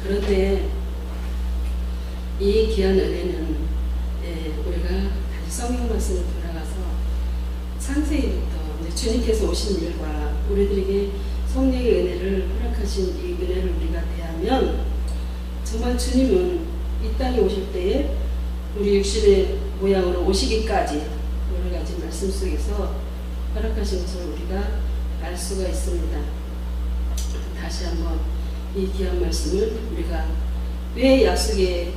그런데 이 귀한 은혜는 우리가 다시 성경 말씀을 돌아가서 창세기부터 주님께서 오신 일과 우리들에게 성령의 은혜를 허락하신 이 은혜를 우리가 대하면 정말 주님은 이 땅에 오실 때에 우리 육신의 모양으로 오시기까지 여러 가지 말씀 속에서 허락하신 것을 우리가 알 수가 있습니다. 다시 한번 이 귀한 말씀을 우리가 왜 약속의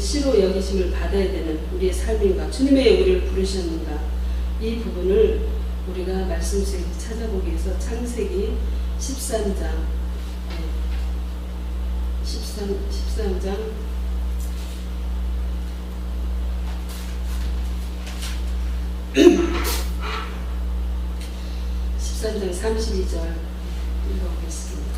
시로 여기심을 받아야 되는 우리의 삶인가, 주님의 우리를 부르셨는가, 이 부분을 우리가 말씀 속에 찾아보기 위해서 창세기 13장 13장 32절 읽어보겠습니다.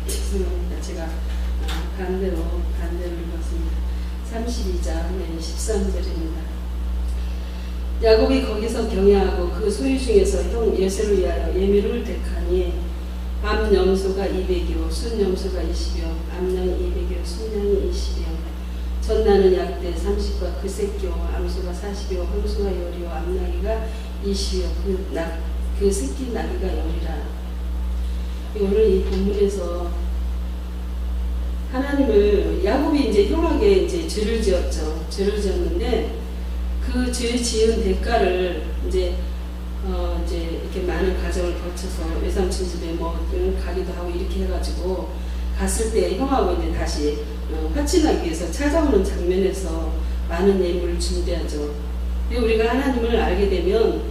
죄송합니다. 제가 반대로 읽었습니다. 32장 13절입니다. 야곱이 거기서 경야하고 그 소유 중에서 형 예세를 위하여 예미를 택하니 암 염소가 200여, 순 염소가 20여, 암양 200여, 순양이 20여, 전나는 약대 30과 그 새끼요, 암소가 40여, 황소가 10여, 암나기가 이시여 그 새끼 나귀가 열이라. 오늘 이 본문에서 하나님을 야곱이 이제 형에게 이제 죄를 지었죠. 죄를 지었는데 그 죄 지은 대가를 이제 이렇게 많은 과정을 거쳐서 외삼촌 집에 뭐 가기도 하고 이렇게 해가지고 갔을 때 형하고 이제 다시 화친하기 위해서 찾아오는 장면에서 많은 예물을 준비하죠. 근데 우리가 하나님을 알게 되면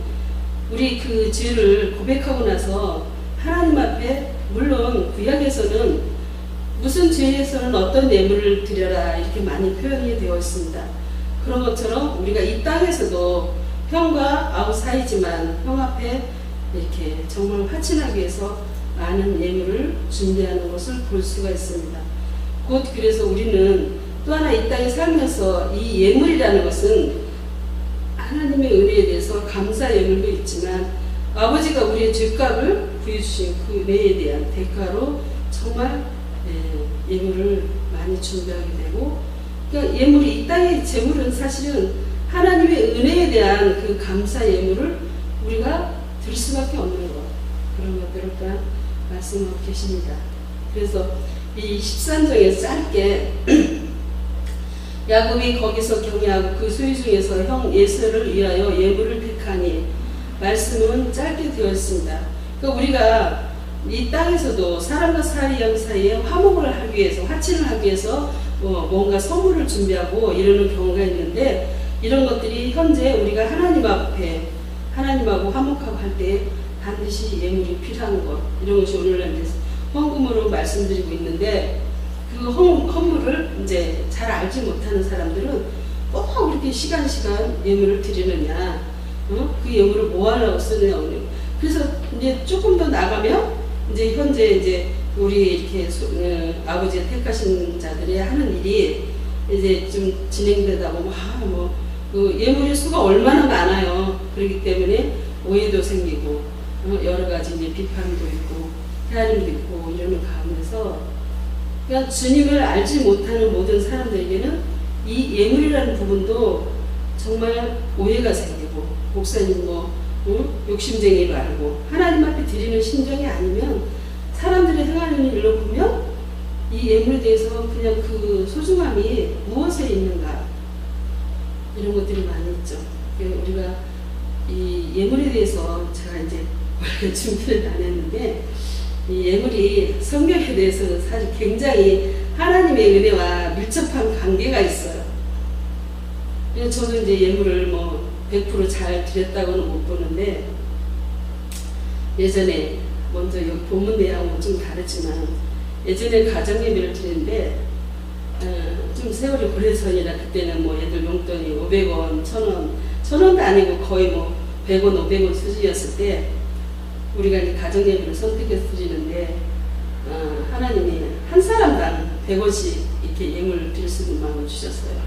우리 그 죄를 고백하고 나서 하나님 앞에 물론 구약에서는 무슨 죄에서는 어떤 예물을 드려라 이렇게 많이 표현이 되어 있습니다. 그런 것처럼 우리가 이 땅에서도 형과 아우 사이지만 형 앞에 이렇게 정말 화친하기 위해서 많은 예물을 준비하는 것을 볼 수가 있습니다. 곧 그래서 우리는 또 하나 이 땅에 살면서 이 예물이라는 것은 하나님의 은혜에 대해서 감사 예물도 있지만 아버지가 우리의 죄값을 부여주신 그 은혜에 대한 대가로 정말 예물을 많이 준비하게 되고, 그러니까 예물이 이 땅의 재물은 사실은 하나님의 은혜에 대한 그 감사 예물을 우리가 드릴 수밖에 없는 것, 그런 것들을 말씀하고 계십니다. 그래서 이 13장에 짧게 야곱이 거기서 경외하고 그 소유 중에서 형 예서를 위하여 예물을 택하니 말씀은 짧게 되어 있습니다. 그러니까 우리가 이 땅에서도 사람과 사람 사이에 화목을 하기 위해서, 화친을 하기 위해서 뭔가 선물을 준비하고 이러는 경우가 있는데, 이런 것들이 현재 우리가 하나님 앞에 하나님하고 화목하고 할 때 반드시 예물이 필요한 것, 이런 것이 오늘날 헌금으로 말씀드리고 있는데, 그 헌물을 이제 잘 알지 못하는 사람들은 꼭 이렇게 시간 예물을 드리느냐, 그 예물을 뭐 하려고 쓰느냐. 그래서 이제 조금 더 나가면 이제 현재 이제 우리 이렇게 아버지가 택하신 자들이 하는 일이 이제 좀 진행되다 보면 그 예물의 수가 얼마나 많아요. 그렇기 때문에 오해도 생기고 여러 가지 이제 비판도 있고 헤아림도 있고 이러는 가운데서, 그러니까 주님을 알지 못하는 모든 사람들에게는 이 예물이라는 부분도 정말 오해가 생기고, 목사님 욕심쟁이로 알고 하나님 앞에 드리는 심정이 아니면 사람들의 행하는 일로 보면 이 예물에 대해서 그냥 그 소중함이 무엇에 있는가, 이런 것들이 많이 있죠. 우리가 이 예물에 대해서 제가 이제 원래 준비를 안 했는데, 이 예물이 성경에 대해서는 사실 굉장히 하나님의 은혜와 밀접한 관계가 있어요. 저도 이제 예물을 100% 잘 드렸다고는 못 보는데, 예전에 먼저 여기 본문 내용은 좀 다르지만 예전에 가정예배를 드리는데 좀 세월이 오래전이라 그때는 애들 용돈이 500원, 1000원, 1000원도 아니고 거의 100원, 500원 수준이었을 때 우리가 이제 가정예배를 선택해서 드리는데 하나님이 한 사람당 100원씩 이렇게 예물을 드릴 수 있는 마음을 주셨어요.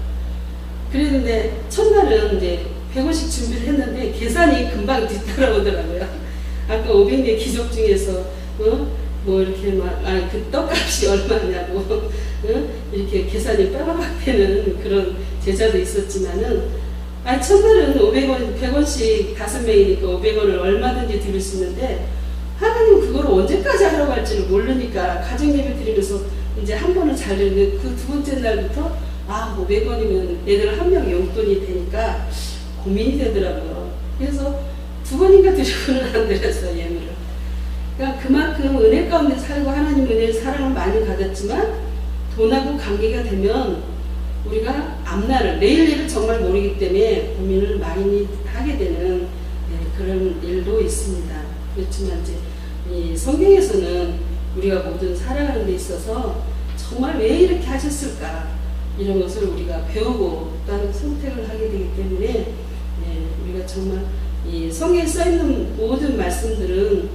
그랬는데 첫날은 이제 100원씩 준비를 했는데 계산이 금방 뒤따라오더라고요. 아까 500개 기적 중에서 이렇게 그 떡값이 얼마냐고 이렇게 계산이 빠바박 되는 그런 제자도 있었지만은 첫날은 500원, 100원씩 5명이니까 500원을 얼마든지 드릴 수 있는데, 하나님은 그걸 언제까지 하라고 할지를 모르니까 가정예배 드리면서 이제 한 번은 잘 드리는데 그 두 번째 날부터 500원이면 애들 한 명 용돈이 되니까 고민이 되더라고요. 그래서 2번인가 드리고는 안 드렸어요, 예물을. 그러니까 그만큼 은혜 가운데 살고 하나님 은혜의 사랑을 많이 받았지만 돈하고 관계가 되면 우리가 앞날을, 내일 일을 정말 모르기 때문에 고민을 많이 하게 되는 그런 일도 있습니다. 그렇지만 이제 이 성경에서는 우리가 모든 살아가는 데 있어서 정말 왜 이렇게 하셨을까, 이런 것을 우리가 배우고 또한 선택을 하게 되기 때문에 우리가 정말 이 성경에 써있는 모든 말씀들은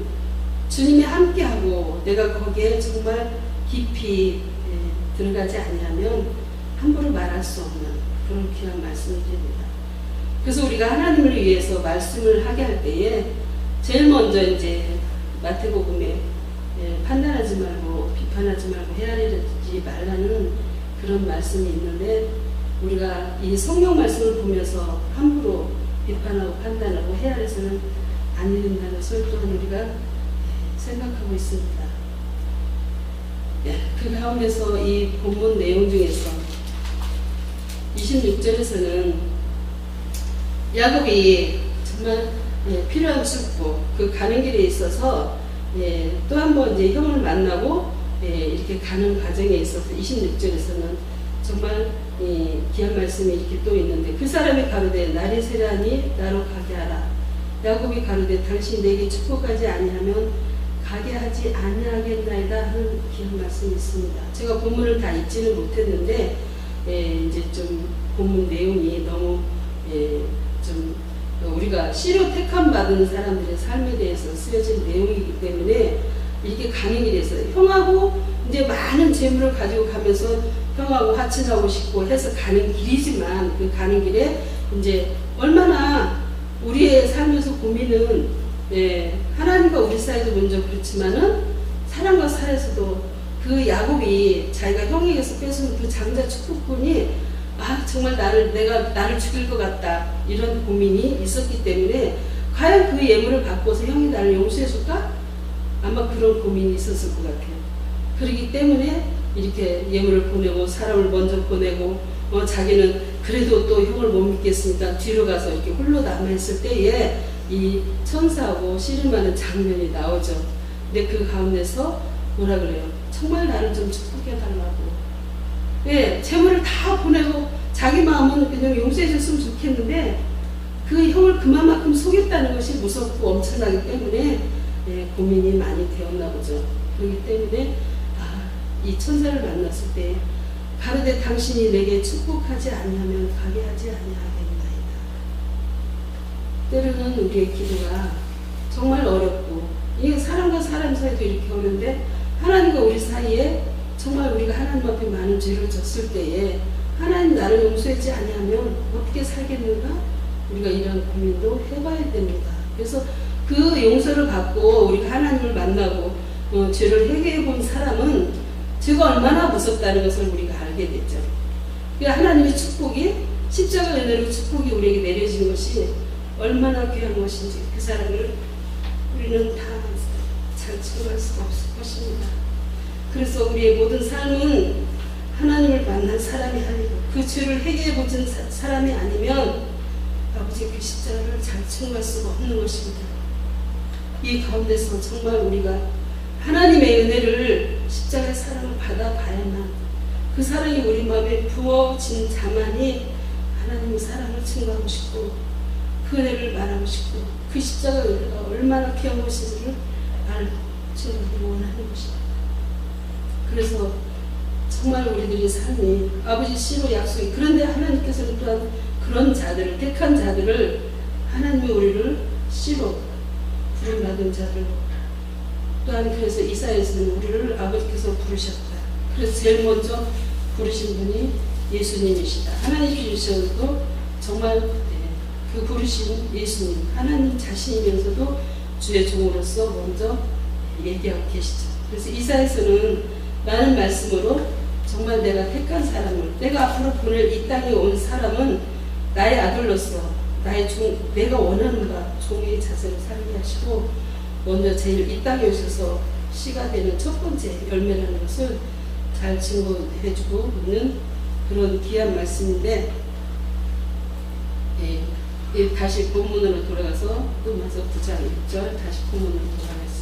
주님이 함께하고 내가 거기에 정말 깊이 들어가지 아니하면 함부로 말할 수 없는 그런 귀한 말씀이 됩니다. 그래서 우리가 하나님을 위해서 말씀을 하게 할 때에 제일 먼저 이제 마태복음에 판단하지 말고 비판하지 말고 헤아리지 말라는 그런 말씀이 있는데, 우리가 이 성경 말씀을 보면서 함부로 비판하고 판단하고 헤아려서는 안 된다는 것을 또한 우리가 생각하고 있습니다. 그 가운데서 이 본문 내용 중에서 26절에서는 야곱이 정말 필요한 축복, 그 가는 길에 있어서 또 한 번 이제 형을 만나고 이렇게 가는 과정에 있어서 26절에서는 정말 귀한 말씀이 이렇게 또 있는데, 그 사람이 가로되 날이 새라니 나로 가게 하라. 야곱이 가로되 당신이 내게 축복하지 아니하면 가게 하지 아니하겠나이다 하는 귀한 말씀이 있습니다. 제가 본문을 다 읽지는 못했는데 이제 좀 본문 내용이 너무 좀 우리가 씨로 택함 받은 사람들의 삶에 대해서 쓰여진 내용이기 때문에 이렇게 가는 길에서 형하고 이제 많은 재물을 가지고 가면서 형하고 화친하고 싶고 해서 가는 길이지만, 그 가는 길에 이제 얼마나 우리의 삶에서 고민은 하나님과 우리 사이도 먼저 그렇지만은 사람과 사이에서도 그 야곱이 자기가 형에게서 뺏은 그 장자 축복꾼이 정말 나를 죽일 것 같다 이런 고민이 있었기 때문에 과연 그 예물을 받고서 형이 나를 용서해 줄까? 아마 그런 고민이 있었을 것 같아요. 그렇기 때문에 이렇게 예물을 보내고 사람을 먼저 보내고 자기는 그래도 또 형을 못 믿겠으니까 뒤로 가서 이렇게 홀로 남아있을 때에 이 천사하고 씨름하는 장면이 나오죠. 근데 그 가운데서 뭐라 그래요? 정말 나를 좀 축복해달라고. 재물을 다 보내고 자기 마음은 그냥 용서해 줬으면 좋겠는데 그 형을 그만큼 속였다는 것이 무섭고 엄청나기 때문에 고민이 많이 되었나 보죠. 그렇기 때문에 이 천사를 만났을 때 가로되 당신이 내게 축복하지 아니하면 가게 하지 아니하겠나이다. 때로는 우리의 기도가 정말 어렵고, 이게 사람과 사람 사이도 이렇게 오는데 하나님과 우리 사이에 정말 우리가 하나님 앞에 많은 죄를 졌을 때에 하나님 나를 용서하지 아니하면 어떻게 살겠는가? 우리가 이런 고민도 해봐야 됩니다. 그래서 그 용서를 받고 우리가 하나님을 만나고 죄를 회개해 본 사람은 죄가 얼마나 무섭다는 것을 우리가 알게 됐죠. 하나님의 축복이, 십자가 은혜로 축복이 우리에게 내려진 것이 얼마나 귀한 것인지 그 사람을 우리는 다 잘 증거할 수가 없을 것입니다. 그래서 우리의 모든 삶은 하나님을 만난 사람이 아니고 그 죄를 회개해 보진 사람이 아니면 아버지 그 십자가를 잘 증거할 수가 없는 것입니다. 이 가운데서 정말 우리가 하나님의 은혜를 십자가의 사랑을 받아봐야만, 그 사랑이 우리 마음에 부어진 자만이 하나님의 사랑을 증거하고 싶고 그 은혜를 말하고 싶고 그 십자가 은혜가 얼마나 귀한 것인지를 증거하기 원하는 것입니다. 그래서 정말 우리들의 삶이 아버지 씨로 약속이, 그런데 하나님께서는 또한 그런 자들을, 택한 자들을, 하나님이 우리를 씨로 부름받은 자들, 또한 그래서 이사야에서는 우리를 아버지께서 부르셨다. 그래서 제일 먼저 부르신 분이 예수님이시다. 하나님 주셔도 정말 그 부르신 예수님, 하나님 자신이면서도 주의 종으로서 먼저 얘기하고 계시죠. 그래서 이사야에서는 많은 말씀으로 정말 내가 택한 사람을, 내가 앞으로 보낼 이 땅에 온 사람은 나의 아들로서 나의 내가 원하는 바 종의 자세를 살게 하시고 먼저 제일 이 땅에 오셔서 씨가 되는 첫 번째 열매라는 것을 잘 증거해주고 있는 그런 귀한 말씀인데, 다시 본문으로 돌아가서 로마서 9장 1절 다시 본문으로 돌아가겠습니다.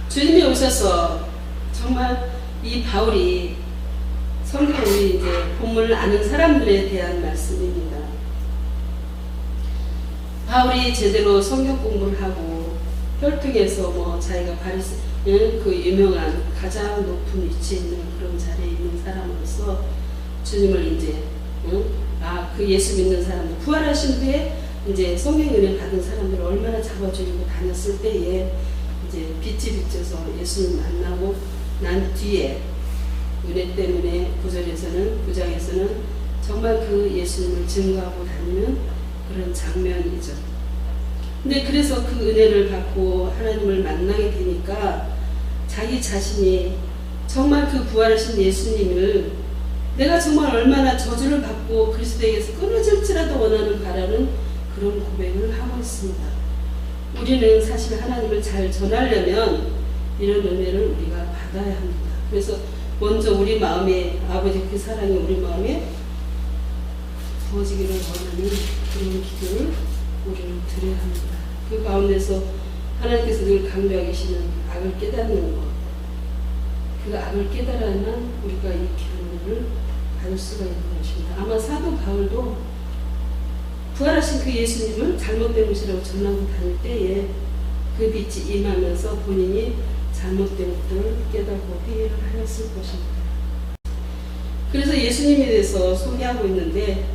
주님이 오셔서 정말 이 바울이 성경 우리 이제 본문을 아는 사람들에 대한 말씀입니다. 바울이 제대로 성경 공부를 하고 혈통에서 자기가 그 유명한 가장 높은 위치에 있는 그런 자리에 있는 사람으로서 주님을 이제 그 예수 믿는 사람들, 부활하신 후에 이제 성령 은혜 받은 사람들을 얼마나 잡아주려고 다녔을 때에 이제 빛이 비쳐서 예수님 만나고 난 뒤에 은혜 때문에 9장에서는 정말 그 예수님을 증거하고 다니는 그런 장면이죠. 근데 그래서 그 은혜를 받고 하나님을 만나게 되니까 자기 자신이 정말 그 부활하신 예수님을 내가 정말 얼마나 저주를 받고 그리스도에게서 끊어질지라도 원하는 바라는 그런 고백을 하고 있습니다. 우리는 사실 하나님을 잘 전하려면 이런 은혜를 우리가 받아야 합니다. 그래서 먼저 우리 마음에 아버지 그 사랑이 우리 마음에 부어지기를 원하는 그런 기도를 우리는 드려야 합니다. 그 가운데서 하나님께서 늘 강조하고 계시는 악을 깨닫는 것, 그 악을 깨달아야만 우리가 이 기도를 받을 수가 있는 것입니다. 아마 사도 바울도 부활하신 그 예수님을 잘못된 것이라고 전하고 다닐 때에 그 빛이 임하면서 본인이 잘못된 것을 깨닫고 회개를 하였을 것입니다. 그래서 예수님에 대해서 소개하고 있는데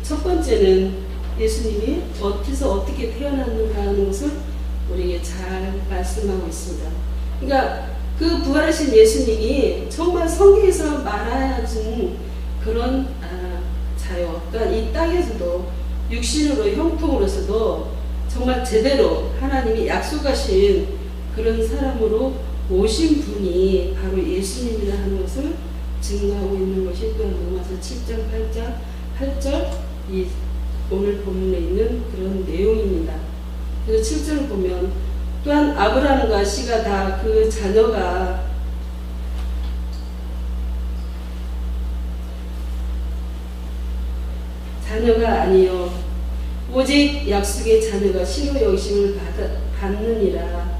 첫 번째는 예수님이 어디서 어떻게 태어났는가 하는 것을 우리에게 잘 말씀하고 있습니다. 그러니까 그 부활하신 예수님이 정말 성경에서 말하신 그런 자요. 그러니까 이 땅에서도 육신으로 형통으로서도 정말 제대로 하나님이 약속하신 그런 사람으로 오신 분이 바로 예수님이라 하는 것을 증거하고 있는 것이 또한 로마서 7장 8절 이 오늘 본문에 있는 그런 내용입니다. 그래서 7절을 보면 또한 아브라함과 씨가 다 그 자녀가 아니요 오직 약속의 자녀가 씨로 여기심을 받느니라.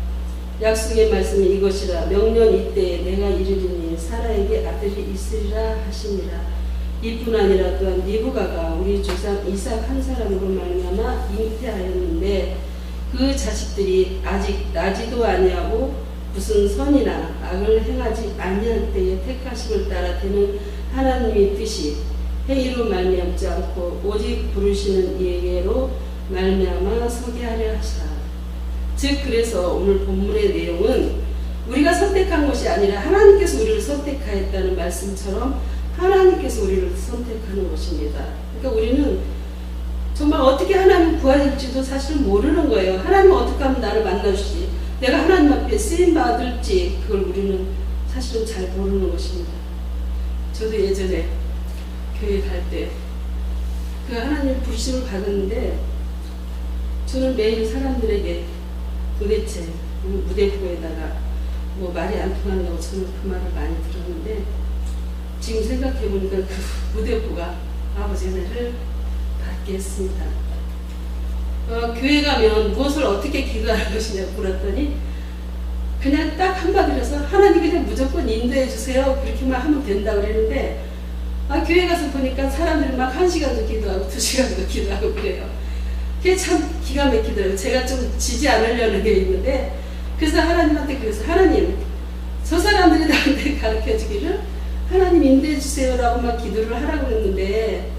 약속의 말씀이 이것이라 명년 이때에 내가 이르리니 사라에게 아들이 있으리라 하시니라. 이뿐 아니라 또한 리브가가 우리 조상 이삭 한 사람으로 말미암아 잉태하였는데 그 자식들이 아직 나지도 아니하고 무슨 선이나 악을 행하지 아니할 때에 택하심을 따라 되는 하나님의 뜻이 행위로 말미암지 않고 오직 부르시는 이에게로 말미암아 서게 하려 하시라. 즉 그래서 오늘 본문의 내용은 우리가 선택한 것이 아니라 하나님께서 우리를 선택하였다는 말씀처럼 하나님께서 우리를 선택하는 것입니다. 그러니까 우리는 정말 어떻게 하나님 구할지도 사실 모르는 거예요. 하나님 어떻게 하면 나를 만나주지, 내가 하나님 앞에 쓰임받을지 그걸 우리는 사실은 잘 모르는 것입니다. 저도 예전에 교회 갈 때 그 하나님 부르심을 받았는데 저는 매일 사람들에게 도대체 무대부에다가 뭐 말이 안 통한다고 저는 그 말을 많이 들었는데 지금 생각해 보니까 그 무대부가 아버지 은혜를 받게 했습니다. 교회 가면 무엇을 어떻게 기도하는 것이냐고 물었더니 그냥 딱 한마디로 해서 하나님 그냥 무조건 인도해 주세요 그렇게만 하면 된다고 그랬는데 교회 가서 보니까 사람들이 막 1시간도 기도하고 2시간도 기도하고 그래요. 그게 참 기가 막히더라고요. 제가 좀 지지 않으려는 게 있는데 그래서 하나님한테 그래서 하나님 저 사람들이 나한테 가르쳐 주기를 하나님 인도해 주세요라고 막 기도를 하라고 했는데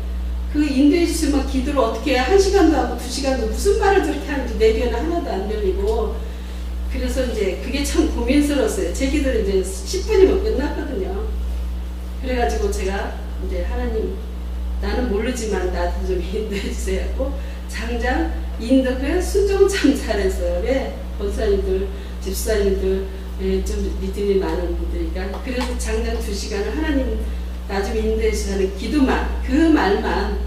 그 인도해 주시면 기도를 어떻게 해? 1시간도 하고 2시간도 무슨 말을 저렇게 하는지 내 귀에는 하나도 안 들리고 그래서 이제 그게 참 고민스러웠어요. 제 기도는 이제 10분이면 끝났거든요. 그래가지고 제가 이제 하나님 나는 모르지만 나도 좀 인도해 주세요 하고 장장 인도를 순종 참 잘했어요. 왜? 권사님들, 집사님들 좀 믿음이 많은 분들이니까 그래서 장장 2시간을 하나님 나 좀 인도해 주시는 기도만 그 말만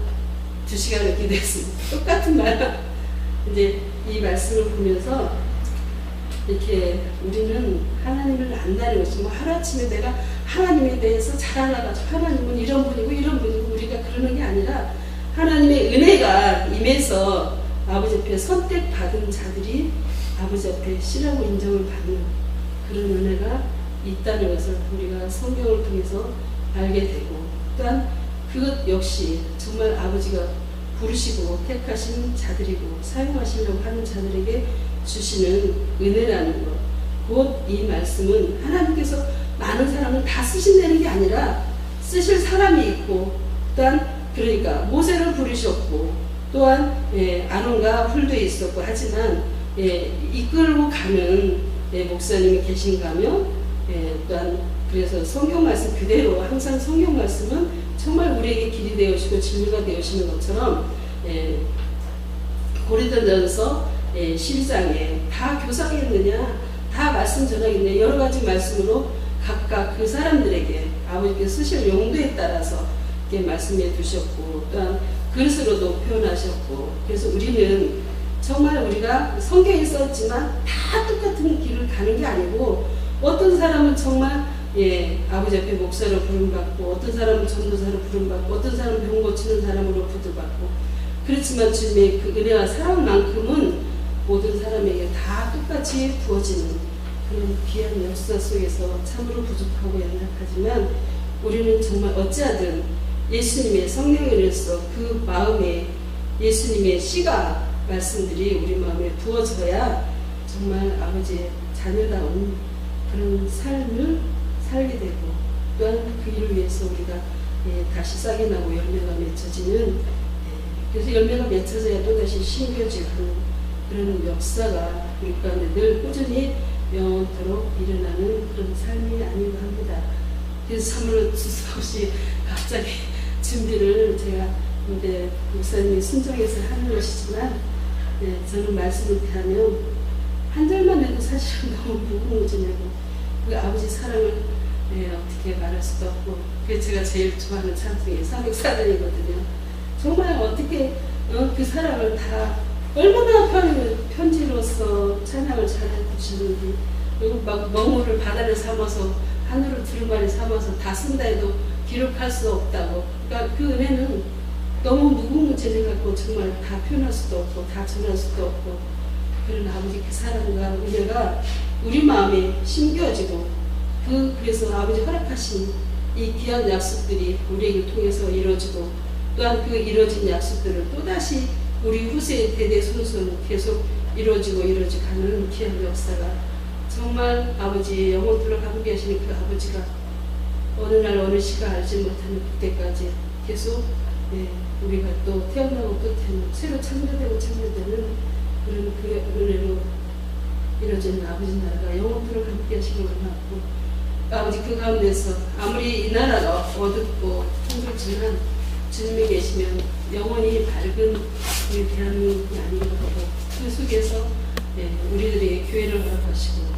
2시간을 기도했습니다. 똑같은 말만 이제 이 말씀을 보면서 이렇게 우리는 하나님을 안다는 것이 뭐 하루아침에 내가 하나님에 대해서 잘 알아가지고 하나님은 이런 분이고 이런 분이고 우리가 그러는 게 아니라 하나님의 은혜가 임해서 아버지 앞에 선택받은 자들이 아버지 앞에 씨라고 인정을 받는 그런 은혜가 있다는 것을 우리가 성경을 통해서 알게 되고 또한 그것 역시 정말 아버지가 부르시고 택하신 자들이고 사용하시려고 하는 자들에게 주시는 은혜라는 것. 곧 이 말씀은 하나님께서 많은 사람을 다 쓰신다는 게 아니라 쓰실 사람이 있고 또한 그러니까 모세를 부르셨고 또한 아론과 훌도 있었고 하지만 이끌고 가는 목사님이 계신가 하면 또한 그래서 성경 말씀 그대로 항상 성경 말씀은 정말 우리에게 길이 되어주고 진리가 되어주시는 것처럼 고린도전서 12장에 다 교사겠느냐, 다 말씀 전하겠느냐, 여러 가지 말씀으로 각각 그 사람들에게 아버지께서 쓰실 용도에 따라서 이렇게 말씀해 두셨고, 또한 글쓰로도 표현하셨고, 그래서 우리는 정말 우리가 성경에 썼지만 다 똑같은 길을 가는 게 아니고, 어떤 사람은 정말 아버지 앞에 목사로 부름받고, 어떤 사람은 전도사로 부름받고, 어떤 사람은 병 고치는 사람으로 부름받고, 그렇지만 주님의 그 은혜와 사랑만큼은 모든 사람에게 다 똑같이 부어지는 그런 귀한 역사 속에서 참으로 부족하고 연약하지만, 우리는 정말 어찌하든 예수님의 성령에 의해서 그 마음에 예수님의 씨가 말씀들이 우리 마음에 부어져야 정말 아버지의 자녀다운 그런 삶을 살게 되고, 또한 그 일을 위해서 우리가 다시 싹이 나고 열매가 맺혀지는, 그래서 열매가 맺혀져야 또다시 심겨지고 그런 역사가 우리 가운데 늘 꾸준히 영원토록 일어나는 그런 삶이 아닌가 합니다. 그래서 참으로 두서없이 갑자기 준비를 제가 근데 목사님이 순종해서 하는 것이지만, 저는 말씀을 하면 한 절만 해도 사실은 너무 무궁무진하고 그 아버지 사랑을 어떻게 말할 수도 없고, 그게 제가 제일 좋아하는 찬송이 304단이거든요. 정말 어떻게 그 사랑을 다 얼마나 편지로서 찬양을 잘해주시는지, 그리고 막 멍울을 바다를 삼아서 하늘을 두루마리 삼아서 다 쓴다 해도 기록할 수 없다고. 그러니까 그 은혜는 너무 무궁무진해갖고 정말 다 표현할 수도 없고 다 전할 수도 없고, 그런 아버지 그 사랑과 은혜가 우리 마음에 심겨지고, 그래서 아버지 허락하신 이 귀한 약속들이 우리에게 통해서 이루어지고, 또한 그 이루어진 약속들을 또다시 우리 후세 대대손손 계속 이루어지고 가는 귀한 역사가, 정말 아버지 영원토록 함께 하시는 그 아버지가 어느 날 어느 시가 알지 못하는 그때까지 계속 우리가 또 태어나고 또 새로 창조되고 창조되는 그런 그 은혜로 이루어지는 아버지 나라가 영원토록 함께 하시는 것 같고, 아버지 그 가운데서 아무리 이 나라가 어둡고 힘들지만 주님이 계시면 영원히 밝은 우리 대한민국이 아닌가 하고, 그 속에서 우리들의 교회를 허락하시고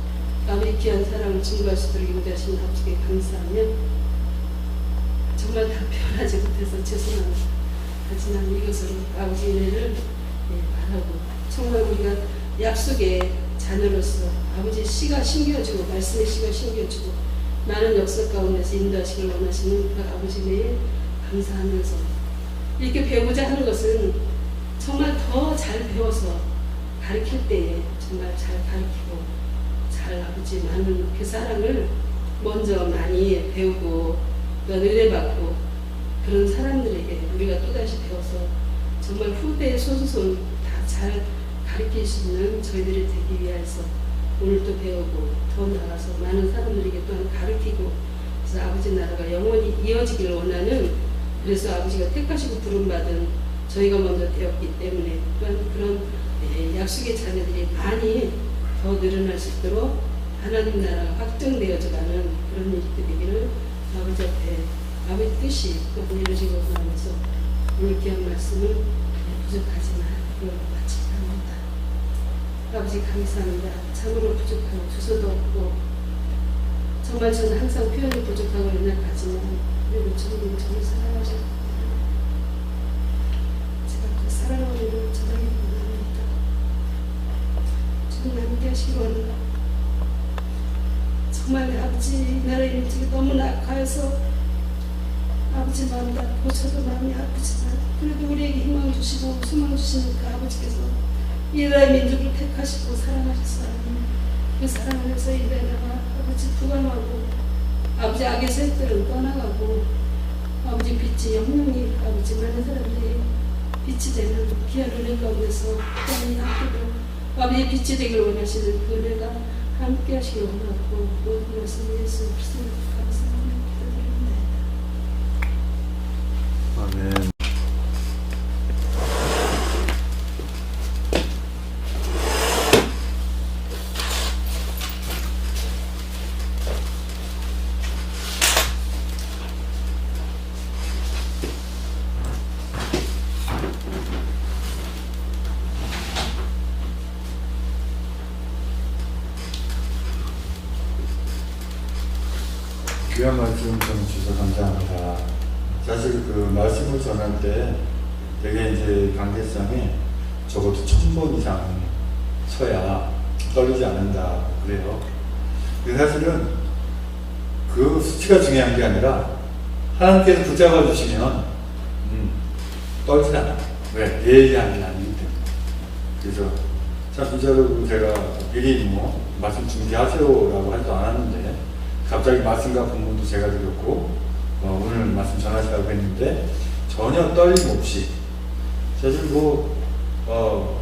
아버지 귀한 사랑을 증거할 수 있도록 인도하시는 아버지께 감사하며, 정말 다 표현하지 못해서 죄송합니다. 하지만 이것으로 아버지 은혜를 바라고, 정말 우리가 약속의 자녀로서 아버지의 씨가 심겨지고 말씀의 씨가 심겨지고 많은 역사 가운데서 인도하시길 원하시는 그 아버지 은혜에 감사하면서, 이렇게 배우자 하는 것은 정말 더 잘 배워서 가르칠 때에 정말 잘 가르치고 잘 아버지 많은 그 사랑을 먼저 많이 배우고 또 은혜받고 그런 사람들에게 우리가 또다시 배워서 정말 후대의 손손 다 잘 가르칠 수 있는 저희들이 되기 위해서 오늘 또 배우고 더 나아가서 많은 사람들에게 또한 가르치고, 그래서 아버지 나라가 영원히 이어지기를 원하는, 그래서 아버지가 택하시고 부름받은 저희가 먼저 되었기 때문에 또한 그런 약속의 자녀들이 많이 더 늘어날 수 있도록 하나님 나라가 확정되어져가는 그런 일이 되기를 아버지 앞에 아버지 뜻이 꼭 이루어지고 나면서 오늘 귀한 말씀을 부족하지만 그걸 마치기 합니다. 아버지 감사합니다. 참으로 부족하고 주소도 없고 정말 저는 항상 표현이 부족하고 연약하지만 그래도 주님은 저를 사랑하셨고 제가 그 사랑으로 저장이 원합니다. 주님 함께 하시기 원합니다. 정말 내 아버지 나라의 일찍이 너무 낙하여서 아버지 마음이 아프고 저도 마음이 아프지만 그래도 우리에게 희망 주시고 소망 주시는 그 아버지께서 이 나라의 민족을 택하시고 사랑하셨어요. 그 사랑 안에서 이 나라가 아버지 부강하고 아버지 악의 세력들은 떠나가고 아버지 빛이 영영이 아버지 많은 사람들이 빛이 되는 귀한 은혜 가운데서 또한 함께도 아버지의 빛이 되길 원하시는 그 은혜가 함께 하시기 원하고 모든 말씀 예수 그리스도로 감사하며 기도드립니다. 아멘. 귀한 말씀 좀 주셔서 감사합니다. 사실 그 말씀을 전할 때 되게 이제 강대상에 적어도 1000번 이상 쳐야 떨리지 않는다 그래요. 근데 사실은 그 수치가 중요한 게 아니라 하나님께서 붙잡아 주시면 떨지 않아. 왜? 내 얘기하는 게 아니기 때문에. 그래서 참 진짜로 제가 미리 말씀 준비하세요라고 하지도 않았는데 갑자기 말씀과 본문도 제가 드렸고 오늘 말씀 전하시라고 했는데 전혀 떨림 없이 사실 바로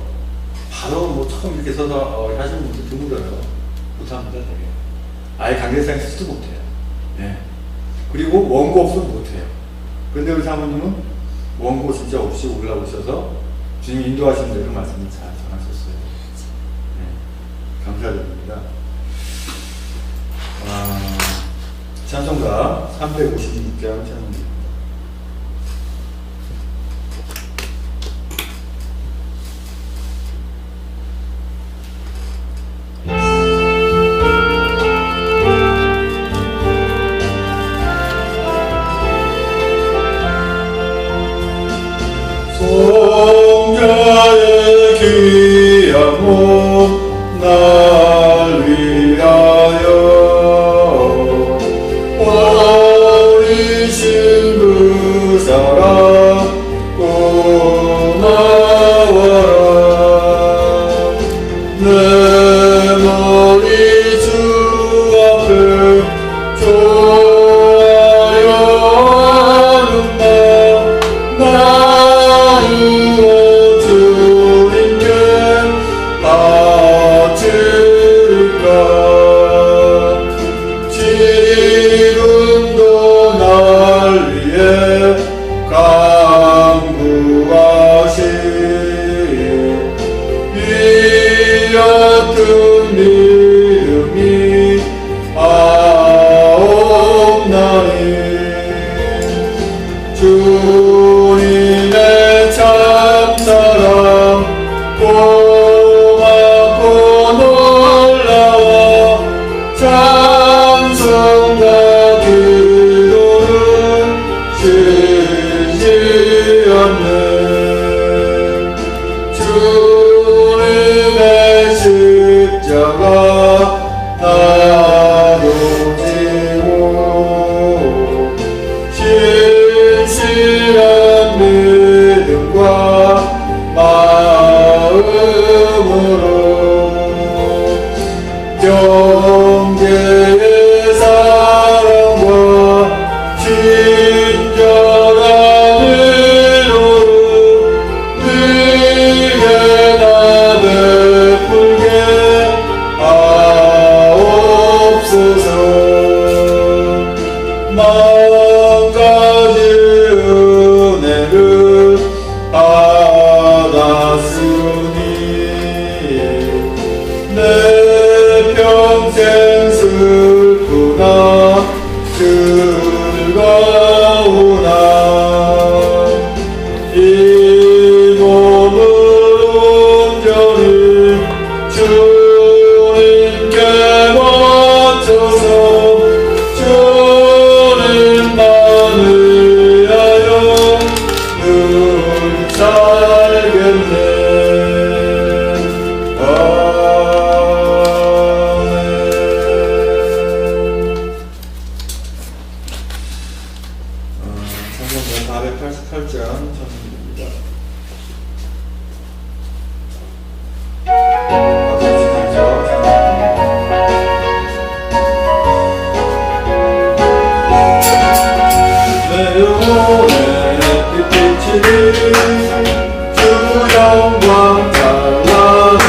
처음 이렇게 서서 하시는 분들 드물어요. 못합니다 되게. 아예 강대상에 쓰지도 못해요. 네. 그리고 원고 없으면 못해요. 근데 우리 사모님은 원고 진짜 없이 올라오셔서 주님 인도하신 대로 말씀을 잘 전하셨어요. 네. 감사드립니다. 찬송가 356장 찬송입니다. 성자의 귀한 몸 날 위하여 버리신 그 사랑 고마워라. 내 머리 주 앞에 좋아요 하는 날 주님께 바칠까. 지금도 날 위해 간구하신 이 옅은 믿음이 아옵나니 주님의 참사랑 고맙고 놀라워 찬송과 기도는 쉬지 않네. 주님의 십자가 나도 지고 신실한 믿음과 마음으로 경계의 사랑과 친절한 의로로 네게 나 베풀게 하옵소서. 만 가지 은혜를 받았으니 내 평생 슬프나 즐거우나 이 몸을 온전히 주님께 바쳐서 주님만을 위하여 늘 살겠네. 찬송가 488장 찬송입니다. 박수 치면서 내 영혼에 빛비치니 주 영광 찬란해.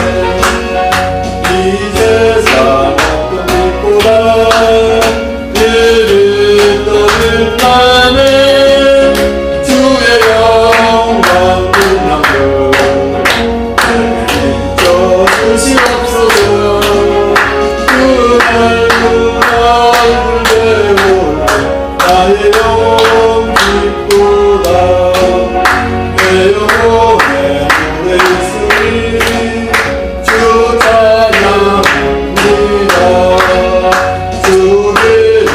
이 세상 어떤 빛보다 이리 떠들 나네. 주의 영광 빛나며 내게 비춰 주시옵소서. 그 밝은 얼굴 배울 때 나의 영혼 기쁘다. 내 영혼에 노래 있으니 주 찬양합니다. 주 기름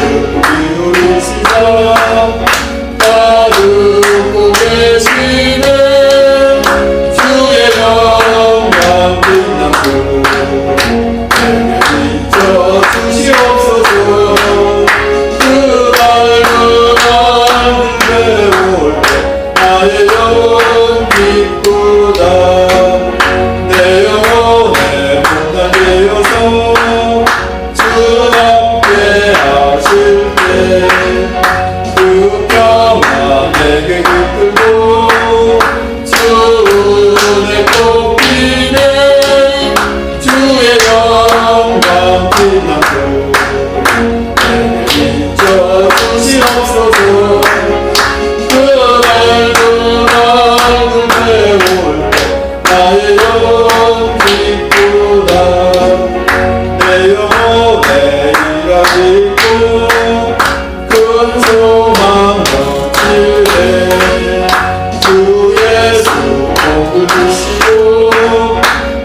기울여 영혼 기쁘다 내 영혼에 일하시고 큰 소망 넘치네 주 예수 복을 주시고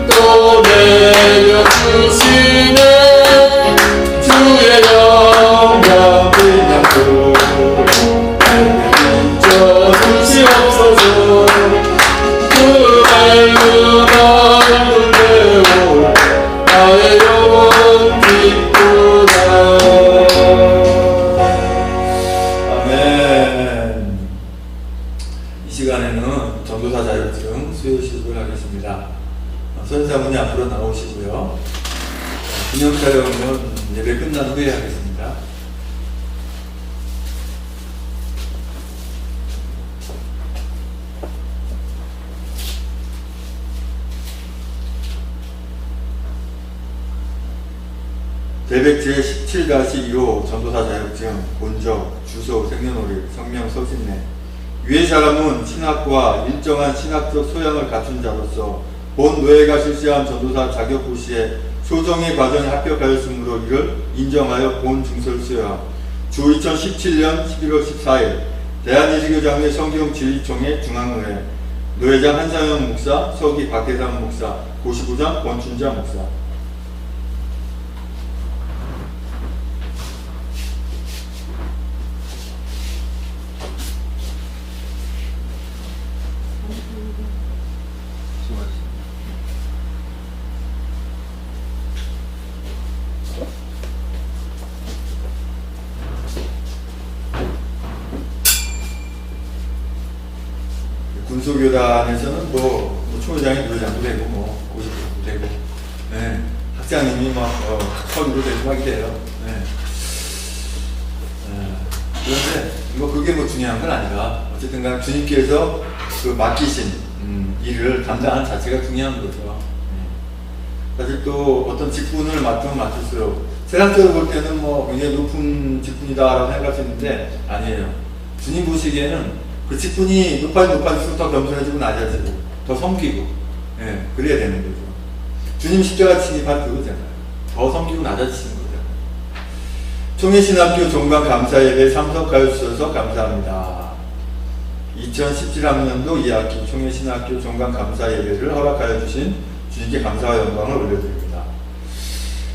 또 내려주시네 주의 영광 빛나고 내게 비춰주시옵소서 그의 음악을 배워 나의 영혼 기쁘다 아멘. 이 시간에는 전도사 자격증 수여식을 하겠습니다. 선사분이 앞으로 나오시고요. 기념촬영은 예배 끝난 후에 하겠습니다. 대백 제17-2호 전도사 자격증, 본적, 주소, 생년월일, 성명, 소신내. 위의 사람은 신학과 일정한 신학적 소양을 갖춘 자로서 본 노예가 실시한 전도사 자격 고시에 소정의 과정에 합격하였으므로 이를 인정하여 본 증서를 수여함. 주 2017년 11월 14일 대한예수교장례 성경진리총회 중앙의회 노회장 한상현 목사, 서기 박대상 목사, 고시부장 권춘자 목사. 군소교단에서는 뭐 총회장이 노회장도 되고 고시부장도 되고, 네. 학장님이 서류로 되고 하게 돼요. 네. 그런데 그게 중요한 건 아니라 어쨌든 간에 주님께서 그 맡기신 일을 감당하는 자체가 중요한 거죠. 사실 또 어떤 직분을 맡으면 맡을수록 세상적으로 볼 때는 굉장히 높은 직분이다라고 생각할 수 있는데 아니에요. 주님 보시기에는 그 직분이 높아질수록 더 겸손해지고 낮아지고 더 섬기고, 예, 그래야 되는 거죠. 주님 십자가 진입한 그거잖아요. 더 섬기고 낮아지시는 거잖아요. 총회신학교 종강 감사예배에 참석하여 주셔서 감사합니다. 2017학년도 2학기 총회신학교 종강 감사예배를 허락하여 주신 주님께 감사와 영광을 올려드립니다.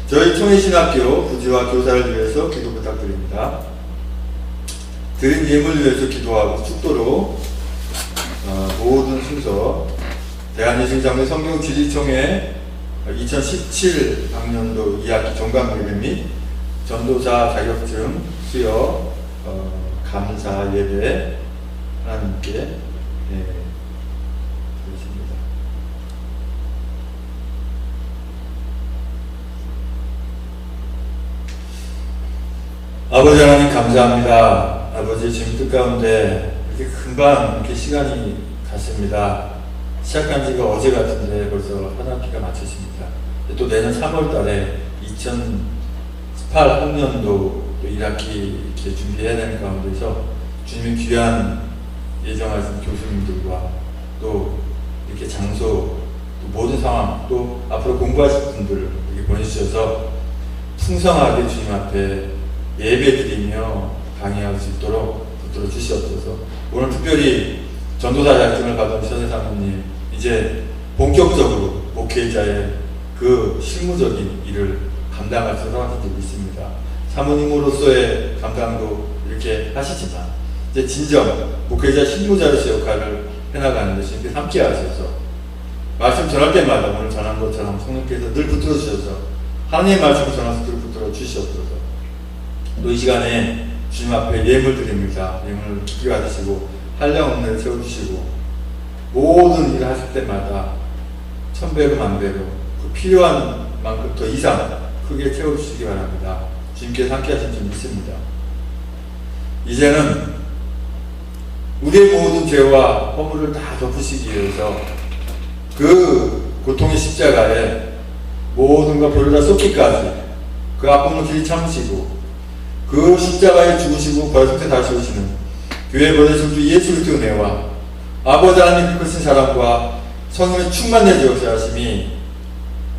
저희 총회신학교 부지와 교사를 위해서 기도 부탁드립니다. 드린 예물을 위해서 기도하고 축도로 모든 순서 대한예수장례 성경진리총회 2017학년도 2학기 종강예배 및 전도사 자격증 수여 감사 예배 하나님께 드리십니다. 아버지 하나님 감사합니다. 아버지 지금 뜻 가운데 이렇게 금방 이렇게 시간이 갔습니다. 시작한 지가 어제 같은데 벌써 한 학기가 마쳤습니다. 또 내년 3월 달에 2018학년도 1학기 이렇게 준비해야 되는 가운데서 주님의 귀한 예정하신 교수님들과 또 이렇게 장소, 또 모든 상황, 또 앞으로 공부하실 분들을 이렇게 보내주셔서 풍성하게 주님 앞에 예배드리며 강의할 수 있도록 붙들어 주시옵소서. 오늘 특별히 전도사 자격증을 받은 선생 사모님 이제 본격적으로 목회자의 그 실무적인 일을 감당할 수 있도록 있습니다. 사모님으로서의 감당도 이렇게 하시지만 이제 진정 목회자 실무자로서의 역할을 해나가는 것이 이렇게 함께 하셔서 말씀 전할 때마다 오늘 전한 것처럼 성령께서 늘 붙들어 주셔서 하나님의 말씀을 전할 수 있도록 붙들어 주시옵소서. 또 이 시간에 주님 앞에 예물 드립니다. 예물을 기쁘게 받으시고 한량 없는 채워주시고 모든 일을 하실 때마다 1000배로 1000배로 그 필요한 만큼 더 이상 크게 채워주시기 바랍니다. 주님께서 함께 하신 줄 믿습니다. 이제는 우리의 모든 죄와 허물을 다 덮으시기 위해서 그 고통의 십자가에 모든 것 벌을 다 쏟기까지 그 아픔을 길이 참으시고 그 십자가에 죽으시고 벌석에 다시 오시는 교회 보내신 주 예수 그리스도 은혜와 아버지 하나님 그 크신 사랑과 성령의 충만되지 역사하심이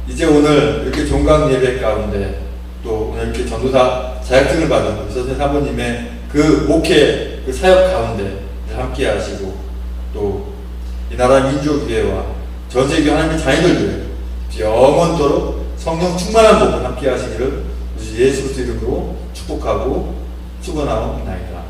이제 오늘 이렇게 종강 예배 가운데 또 오늘 이렇게 전도사 자격증을 받은 우리 서진 사모님의 그 목회 그 사역 가운데 함께 하시고 또 이 나라 민족교회와 전세계 하나님의 자녀들 위해 영원토록 성령 충만한 복을 함께 하시기를 우리 예수 그리스도 이름으로 축복하고 축원하옵나이다.